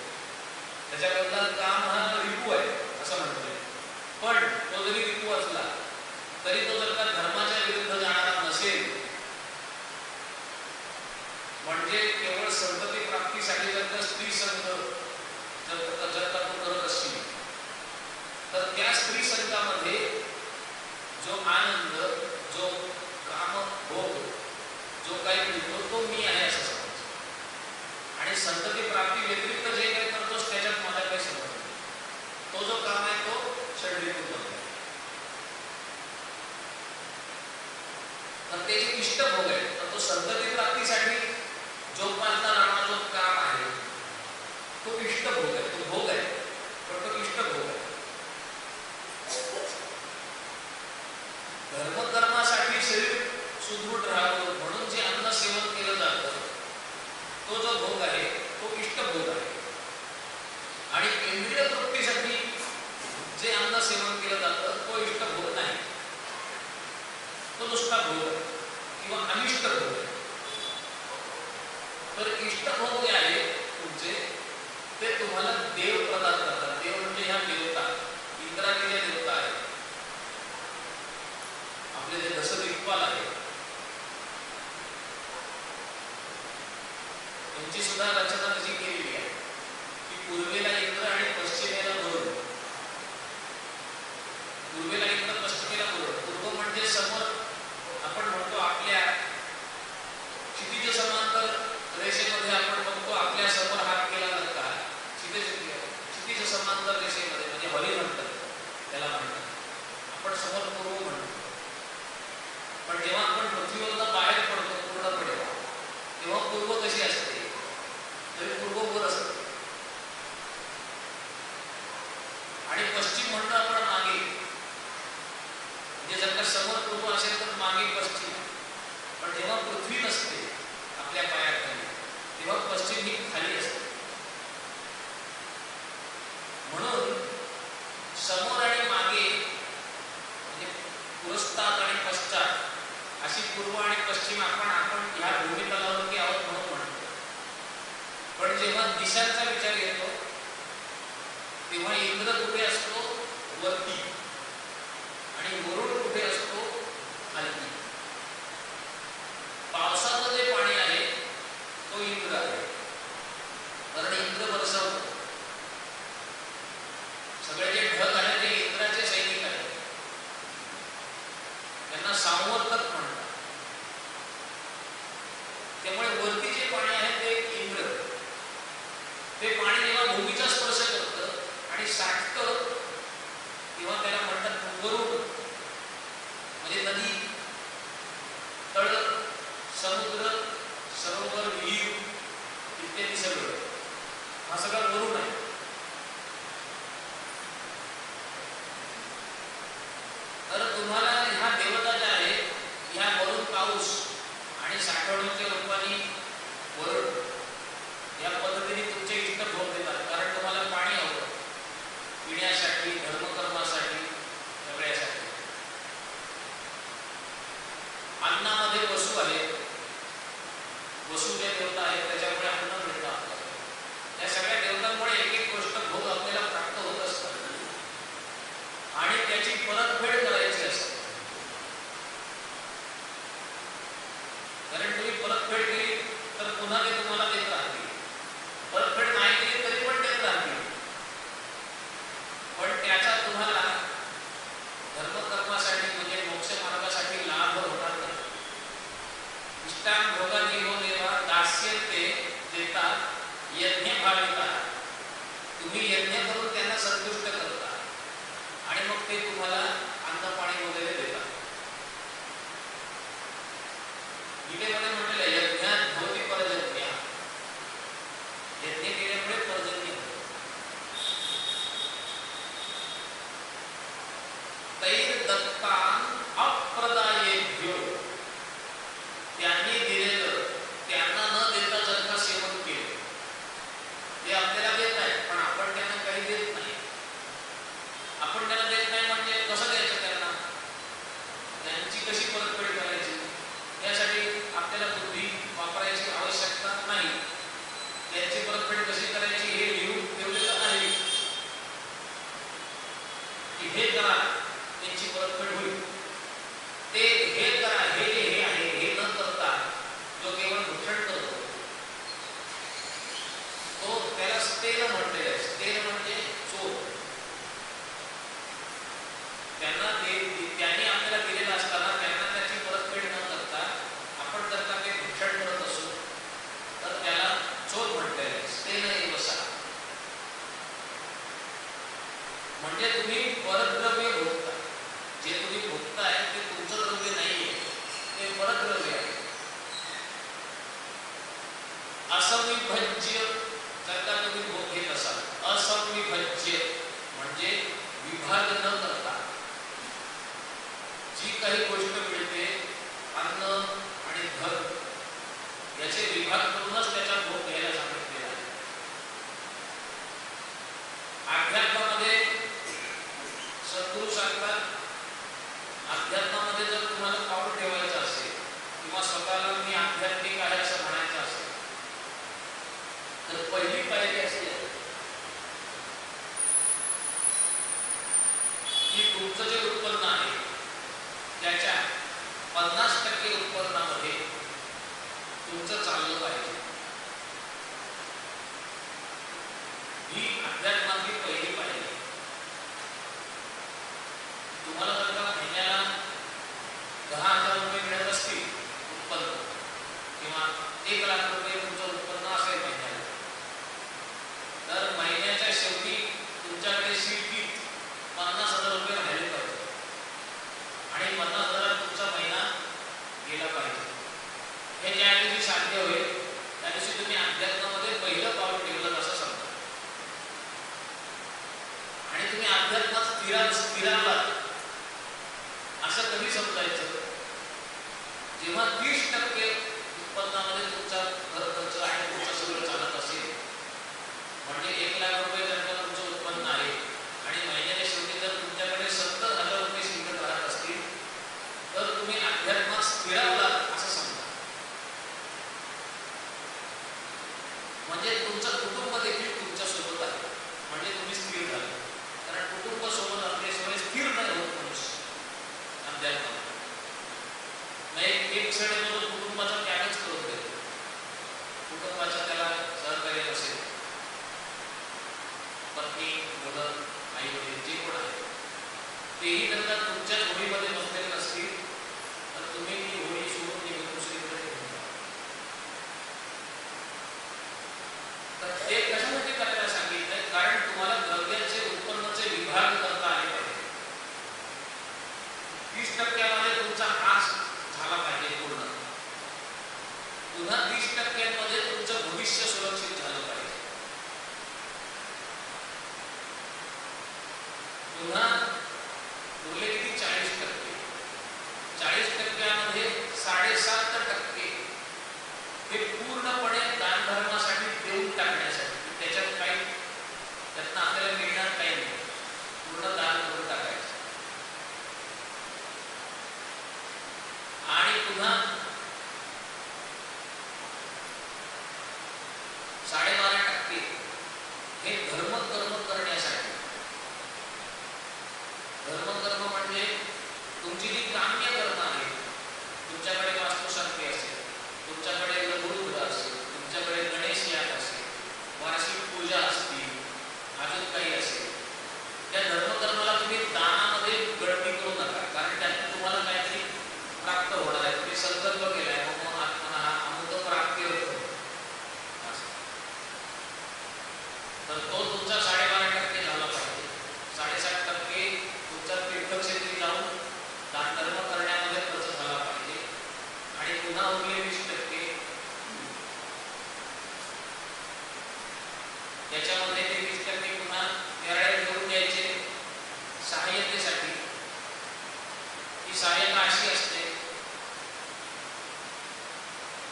त्याच्याबद्दल काम हा रिपू आहे असं म्हणतोय. पण तो जरी रिपू असला तरी तो जर का धर्माच्या विरुद्ध जाणारा नसेल, म्हणजे केवळ संतती प्राप्तीसाठी जर का स्त्री संघ जर का तू करत असशील तर त्या स्त्री संघामध्ये जो आनंद, जो काम भोग, जो काही मिळतो तो मी आहे असं समजायचं. आणि संतती प्राप्ती व्यतिरिक्त जे काही करतोस त्याच्यात मला काही समज नाही. तो जो काम आहे तो षड्रिपू आहे. तर ते जे इष्ट भोग आहे, तर तो संतती प्राप्तीसाठी जोपासता राहणारा जो काम आहे तो इष्ट भोग आहे. तो भोग आहे पण तो इष्ट भोग आहे. धर्मकर्मासाठी शरीर सुदृढ राहावं म्हणून जे अन्न सेवन केलं जातं तो जो भोग आहे तो इष्ट भोग आहे. आणि इंद्रिय तृप्तीसाठी जे अन्न सेवन केलं जातं तो इष्ट भोग नाही, तो दुष्टा भोग आहे किंवा अनिष्ट भोग आहे. तर इष्ट भोग जे आहे तुमचे ते तुम्हाला देव प्रदान करतात. देव म्हणजे ह्या देवता, इंद्रादी ज्या देवता आहेत, आपले शिवपाल आहे, यांची सुद्धा रचना तशी केलेली आहे की पूर्वेला इंद्र आणि पश्चिमेला वरुण. पूर्वेला इंद्र, पश्चिमेला वरुण. पूर्व म्हणजे समोर आपण म्हणतो आपल्या क्षितिज समांतर रेषेमध्ये आपण बघतो आपल्या समोर हात केला जाता क्षितिज समांतर रेषेमध्ये म्हणजे हॉरिझॉन्टल त्याला म्हणतात आपण समोर पूर्व म्हणतो. पण जेव्हा आपण पृथ्वीवरून बाहेर पडतो पूर्णपणे तेव्हा पूर्व कशी असते, तरी पूर्व वर असते. आणि पश्चिम म्हणतो आपण मागे, म्हणजे जर का समोर पूर्व असेल तर मागे पश्चिम. पण जेव्हा पृथ्वी नसते आपल्या पायाखाली तेव्हा पश्चिम ही खाली असते. म्हणून समोर आणि मागे म्हणजे पुरस्तात आणि पश्चात अशी पूर्व आणि पश्चिम आपण ह्या भूमितलावरती आहोत म्हणून म्हणतो. पण जेव्हा दिशांचा विचार येतो तेव्हा इंद्र कुठे असतो, वरती, आणि वरुण कुठे असतो, खाली. पावसाचं जे पाणी आहे तो इंद्र आहे, कारण इंद्र बरसवतो. सगळे जे ढग आहेत ते इंद्राचे सैनिक आहेत, त्यांना संवर्धक म्हणतात. त्यामुळे वरती जे पाणी आहे ते इंद्र, ते पाणी जेव्हा भूमीचा स्पर्श करतं आणि साठतं तेव्हा त्याला म्हणतात वरुण. म्हणजे नदी, तळ, समुद्र, सरोवर, विहीर इत्यादी सगळं हा सगळा वरुण आहे. तर तुम्हाला ह्या देवता ज्या आहेत ह्या वरुण, पाऊस आणि साठवणुकीच्या रूपाने वरुण या पद्धतीने तुमचे इष्ट भोग देतात. कारण तुम्हाला पाणी हवं पिण्यासाठी, धर्मकर्मासाठी, सगळ्यासाठी. अन्नामध्ये वसू आहे, वसू ज्या देवता आहेत त्याच्यामुळे अन्न मिळतं आपल्याला. या सगळ्या देवतांमुळे एक एक गोष्ट भोग आपल्याला प्राप्त होत असतात आणि त्याची परतफेड करायची असते. कारण तुम्ही परतफेड केली तर पुन्हा ते तुम्हाला देत राहतील, परतफेड नाही केली तरी पण देत राहतील. पण त्याचा तुम्हाला धर्मकर्मासाठी म्हणजे मोक्ष मार्गासाठी लाभ होणार नाही. इष्टान भोगा देवो देवा दास्य ते देतात यज्ञ भाविता. तुम्ही यज्ञ करून त्यांना संतुष्ट करता आणि मग ते तुम्हाला अन्न पाणी वगैरे देतात. गीतेमध्ये म्हटलेलं आहे यज्ञात भवति पर्जन्य. यज्ञ केल्यामुळे पर्जन्य होतं. तैर दत्तान अप्रदायेभ्यो. त्यांनी दिलेलं त्यांना न देता जर का सेवन केलं ते आपल्याला देत आहेत, पण आपण त्यांना काही देत नाही. आपण त्यांना देत नाही म्हणजे कसं द्यायचं त्यांना, त्यांची कशी परतफेड करायची यासाठी आपल्याला बुद्धी वापरायची आवश्यकता नाही. त्यांची परतफेड कशी करायची हे लिहून ठेवलेलं आहे की हे करा त्यांची परतफेड होईल. ते हे करा, हे जे हे आहे हे न करता जो केवळ भक्षण करतो तो त्याला स्तेन म्हटलेलं आहे. स्तेन म्हणजे चोर. त्यांनी आपल्याला दिलेलं असताना त्यांना त्याची परतफेड न करता आपण जर का ते भक्षण करत असू तर त्याला चोर म्हटलेलं आहे. स्तेन एव सा. म्हणजे तुम्ही परद्रव्य भोगता. जे तुम्ही भोगताय ते तुमचं द्रव्य नाहीये, ते परद्रव्य आहे. असंविभज्य जर का तुम्ही भोग घेत असाल, असंविभज्य म्हणजे विभाग न करता जी काही गोष्ट मिळते अन्न आणि धन याचे विभाग करूनच त्याचा भोग घ्यायला सांगितलेला आहे. अध्यात्मामध्ये सद्गुरू सांगतात अध्यात्मामध्ये जर तुम्हाला पाऊल ठेवायचं असेल किंवा स्वतःला मी आध्यात्मिक आहे असं म्हणायचं असेल तर पहिली पायरी असते की तुमचं जे उत्पन्न आहे त्याच्या 50% जेव्हा 30% उत्पन्नामध्ये तुमचा घर खर्च आणि तुमचं सगळं चालत असेल, म्हणजे 1,00,000 रुपये जर का तुमचं उत्पन्न आहे आणि महिन्याच्या शेवटी जर तुमच्याकडे 70,000 रुपये शिल्लक राहत असतील, तर तुम्ही अध्यात्मात स्थिरावलात असं समजा. म्हणजे तुमचं कुटुंब देखील तुमच्या सोबत आहे, म्हणजे तुम्ही स्थिर झाले. कारण कुटुंब सोबत असल्याशिवाय स्थिर नाही होत मनुष्य अध्यात्मात. एक क्षण येतो तो कुटुंबाचा त्यागच करून देतो. कुटुंबाचा त्याला सहकार्य नसेल, पत्नी, मुलं, आई वडील जे कोण आहे तेही जर का तुमच्या होडीमध्ये बसलेले नसतील, तर तुम्ही ती होडी सोडून निघून दुसरीकडे घेऊन जा. तर ते कशासाठी करायला सांगितलंय? कारण तुम्हाला द्रव्याचे उत्पन्नाचे विभाग करता आले पाहिजे. 30% तुमचा हास झाला पाहिजे पूर्ण. पुन्हा 30% तुमचं भविष्य सुरक्षित झालं पाहिजे. पुन्हा उरले किती? 40%. 40% 7.5% हे पूर्णपणे दानधर्मासाठी देऊन टाकण्यासाठी. त्याच्यात काही त्यातनं आपल्याला मिळणार काही नाही, पूर्ण दान करून टाकायचं. आणि पुन्हा 12.5% हे धर्मकर्म करण्यासाठी. धर्मकर्म म्हणजे तुमची जी काम्य कर्म आहे, तुमच्याकडे वास्तुशांती असेल, तुमच्याकडे लघुरुद्र असेल, तुमच्याकडे गणेश याग असेल, वार्षिक पूजा असतील, अजून काही असेल, त्या धर्मकर्माला तुम्ही दानामध्ये गळती करू नका. कारण त्यातून तुम्हाला काहीतरी प्राप्त होणार आहे. तुम्ही संकल्प केलाय, मग आत्मना अमुक प्राप्ती होतो, तर तो तुमचा 12.5% झाला पाहिजे. 7.5% तुमचा तीर्थक्षेत्री जाऊन दानधर्म करण्यामध्ये खर्च झाला पाहिजे. आणि पुन्हा उरले 20%, त्याच्यामध्ये ते 20% पुन्हा निर्णय घेऊन द्यायचे सहाय्यतेसाठी. ही सहाय्यता अशी असते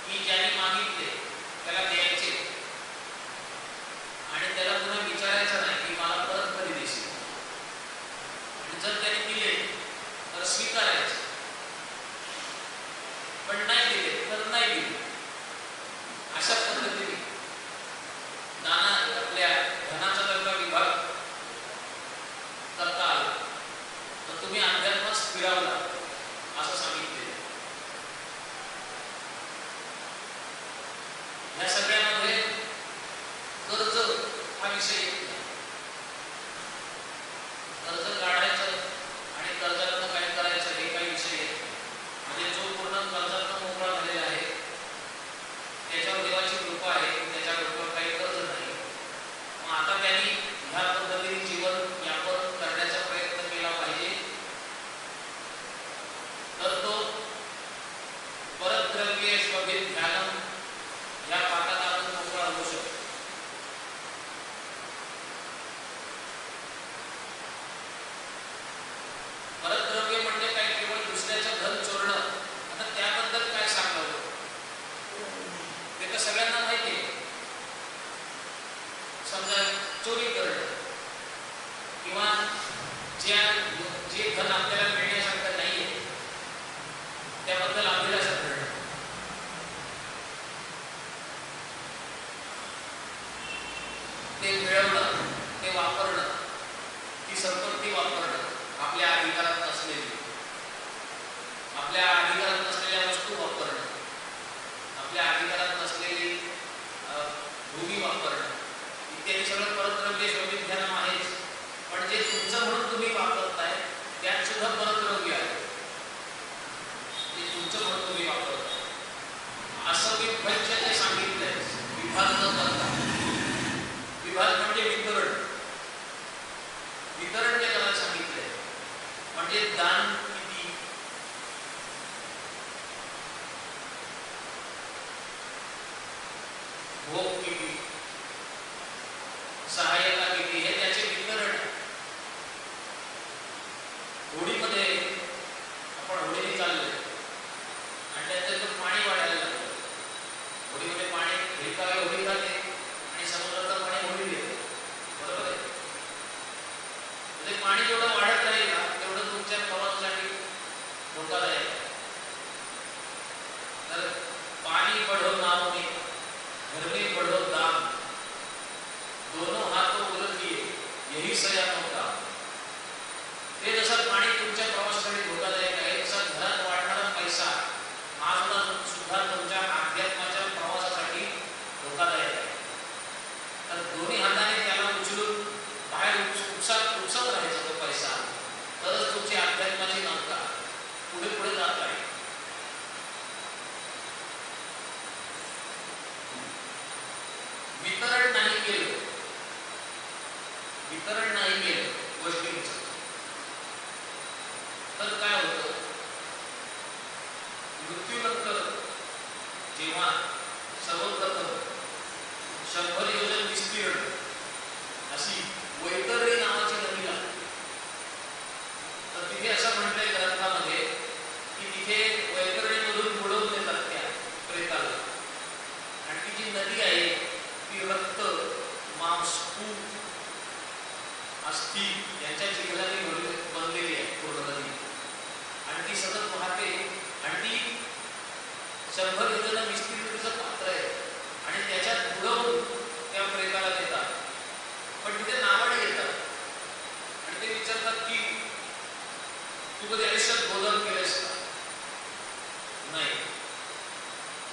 की ज्याने मागितले त्याला द्यायचे आणि त्याला पुन्हा विचारायचं नाही की मला परत कधी देशील. आणि जर त्याने दिले तर स्वीकारायचे, पण नाही दिले तर नाही दिले. अशा पद्धतीने दाना आपल्या धनाचा जर का विभाग करता आला तर तुम्ही अध्यात्मात स्थिरावला असं सांगितले. या सगळ्यामध्ये कर्ज हा विषय येत नाही. कर्ज काढायचं आणि कर्जातनं काय करायचं हे काही विषय येत नाही. म्हणजे जो पूर्ण कर्जातनं मोकळा झालेला आहे त्याच्यावर देवाची कृपा आहे, त्याच्या डोक्यावर काही कर्ज नाही. मग आता त्यांनी ह्या पद्धतीने जीवन यापन करण्याचा प्रयत्न केला पाहिजे, तर तो परद्रव्ये स्वभित ध्यानम या पाठातून मोकळा होऊ शकतो. परद्रव्य म्हणजे काय? केवळ दुसऱ्याचं धन चोरणं. आता त्याबद्दल काय सांगावं? ते तर सगळ्यांना माहिती आहे. समजा चोरी करणं किंवा जे धन आपल्याला मिळण्यासारखं नाहीये त्याबद्दल अभिलाषा करणं, ते मिळवणं, ते वापरणं, ती संपत्ती वापरणं, आपल्या अधिकारात नसलेली, आपल्या अधिकारात नसलेल्या वस्तू वापरणं, आपल्या अधिकारात नसलेली भूमी वापरणं इत्यादी सगळं परद्रव्य शोभित ध्यान आहेच. पण जे तुमचं म्हणून तुम्ही वापरताय त्यात सुद्धा परद्रव्य आहे, ते तुमचं म्हणून तुम्ही वापरताय. असं विभज्य जे सांगितलंय, विभाग न करता. विभाग म्हणजे वितरण. वितरण जे करायला सांगितलंय म्हणजे दान किती, भोग किती, सहाय्यता किती, हे त्याचे वितरण. होडीमध्ये आपण होडीने चाललोय आणि मृत्यूनंतर जेव्हा सर्वप्रथम 100 योजन विस्तीर्ण अशी वैतरणी नावाची नदी लागते, तर तिथे असं म्हटलंय ग्रंथामध्ये की तिथे वैतरणीमधून बुडवून देतात त्या प्रेताला, आणि ती जी नदी आहे ती रक्त, मांस, तूप, अस्थि यांच्या चिखलाने बनलेली आहे पूर्ण नदी, आणि ती सतत वाहते, आणि ती 100 योजन विस्तीर्णतेचं पात्र आहे, आणि त्याच्यात बुडवून त्या प्रेताला देतात. पण तिथे नावाडे येतात आणि ते विचारतात की तू कधी आयुष्यात गोदान केलंस का? नाही.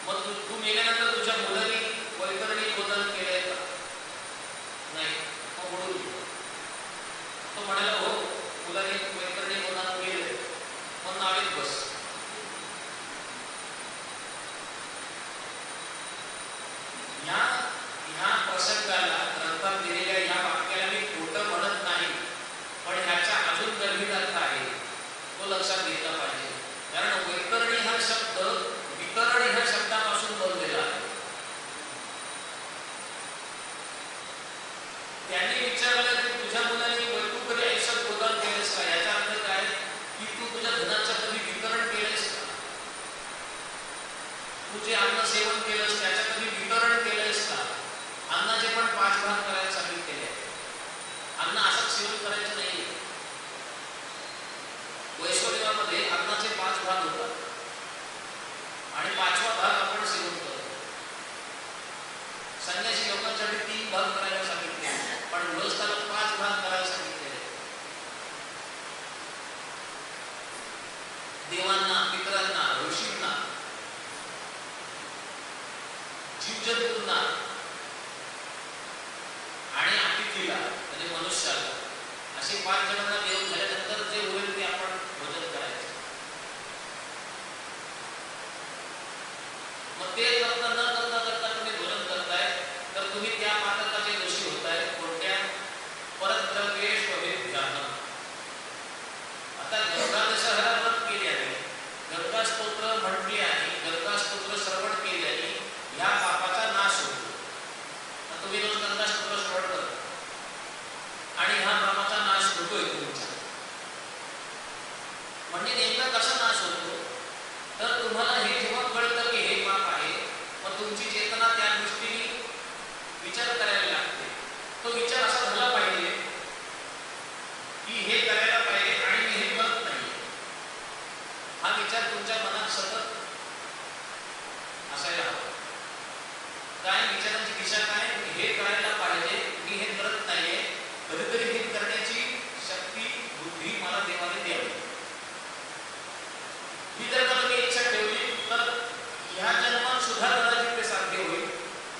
मग तू मेल्यानंतर तुझ्या मुलांनी वैतरणी गोदान केलंय का? नाही. मग म्हणून तो म्हणाला हो, मुलांनी वैतरणी गोदान केलंय. मग नावेत बस. ह्या प्रसंगाला ग्रंथात दिलेल्या या वाक्याला मी खोटं म्हणत नाही, पण ह्याचा अजून गंभीर अर्थ आहे, तो लक्षात घेतला पाहिजे. कारण वैतरणी हा शब्द वितरण ह्या शब्दापासून बनलेला आहे. त्यांनी विचारलं की तुझ्या मुलांनी तू कधी आयुष्यात गोदान केलेस का? याचा अर्थ काय की तू तुझ्या धनाचं कधी वितरण केलेस का? तू जे अन्न सेवन केलंस त्याचं कधी वितरण केलंस का? अन्नाचे पण 5 भाग करायला सांगितलेले आहे. अन्न असंच सेवन करायचं नाही. वैश्वदेवामध्ये अन्नाचे 5 भाग होतात आणि 5वा भाग आपण सेवन करतो. संन्यासी लोकांसाठी 3 भाग करायला सांगितले, पण गृहस्थाला 5 भाग करायला सांगितले. देवांना, पितरांना, ऋषींना, जीवजंतूंना आणि अतिथीला म्हणजे मनुष्याला, असे 5 जणांना देव झाल्यानंतर जे होईल ते आपण भोजन करायचं. मग ते करता न करता करता तुम्ही भोजन करताय तर तुम्ही त्या पातकाचे दोषी होताय. कोणत्या? परद्रव्येष्वभिध्यानम्. आता गंगा दशहरा व्रत केल्याने, गंगा स्तोत्र म्हटल्याने, गंगा स्तोत्र श्रवण केल्याने ह्या पापाचा नाश होतो. तुम्ही रोज गंगा स्तोत्र श्रवण करता आणि ह्या पापाचा नाश होतोय तुमचा. म्हणजे नेमका कसा नाश होतो? तर तुम्हाला हे जेव्हा कळतं की हे पाप आहे, मग तुमची चेतना त्या दृष्टीने विचार करायला लागते. तो विचार असा झाला पाहिजे की हे करायला पाहिजे आणि मी हे करत नाही. हा विचार तुमच्या मनात सतत असायला हवा. काय विचारांची दिशा काय? हे करायला पाहिजे, मी हे करत नाहीये, कधीतरी हे करण्याची शक्ती, बुद्धी मला देवाने द्यावी. ही जर का तुम्ही इच्छा ठेवली तर ह्या जन्मात सुद्धा कदाचित ते साध्य होईल.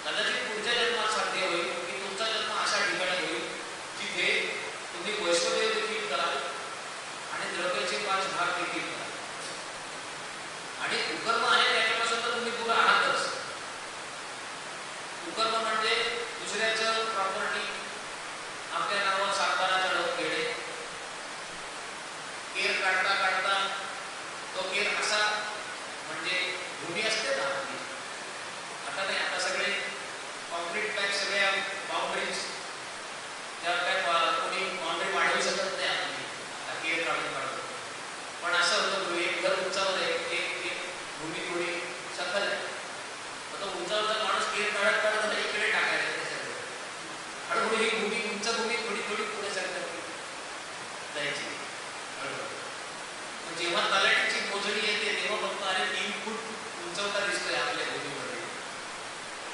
कदाचित पुढच्या जन्मात साध्य होईल की तुमचा जन्म अशा ठिकाणी होईल जिथे तुम्ही वैष्णवदेव देखील कराल आणि द्रव्याचे 5 भाग देखील कराल. आणि कुकर्म आहे त्याच्यापासून तर तुम्ही दूर आहातच. कुकर्म म्हणजे दुसऱ्याचं प्रॉपर्टी आपल्या नावावर सातबारा चढवून घेणे. केर काढता काढता तो केर असा, म्हणजे भूमी असते ना आपली, आता नाही, आता सगळे कॉन्क्रीट टाईप सगळ्या बाउंड्रीज, त्यावर काय कोणी बाउंड्री वाढवू शकत नाही आपली, आता केर काढून काढतो. पण असं होतं एक घर उंचावर आहे, एक भूमी थोडी सखल आहे, आता उंचावरचा माणूस केर काढत काढत इकडे टाकायला ते सगळं हळूहळू ही भूमी, उंच भूमी थोडी थोडी पुढे सरकत जायची हळूहळू. जेव्हा तलाठीची मोजणी येते तेव्हा फक्त अरे 3 फूट उंचवता दिसतोय आपल्या भूमीमध्ये,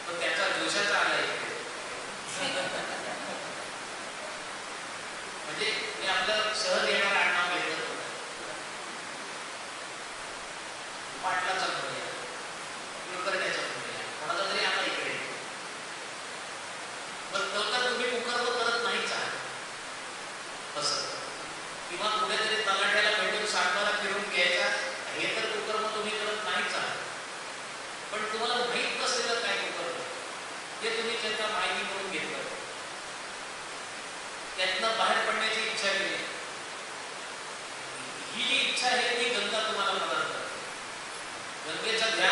पण त्याचा जोशाचा आला इकडे. म्हणजे मी आपलं सहज येणारा आडनाव घेतलं पाटलाचा म्हणूया, कुलकर्ण्याचा म्हणूया, कोणाचा तरी आता इकडे. पण तर तुम्ही कुकर्म करत नाहीच आहात असं, किंवा कुठेतरी तलाठ्याला भेटून सातबारा फिरून घ्यायचा, हे तर कुकर्म तुम्ही करत नाहीच आहात. पण तुम्हाला माहीत नसलेलं काय कुकर्म ते तुम्ही त्याचा माहिती करून घेतलं, त्यातनं बाहेर पडण्याची इच्छा केली. ही जी इच्छा आहे ती गंगा तुम्हाला मदत करते. प्रज्ञेचं ज्ञान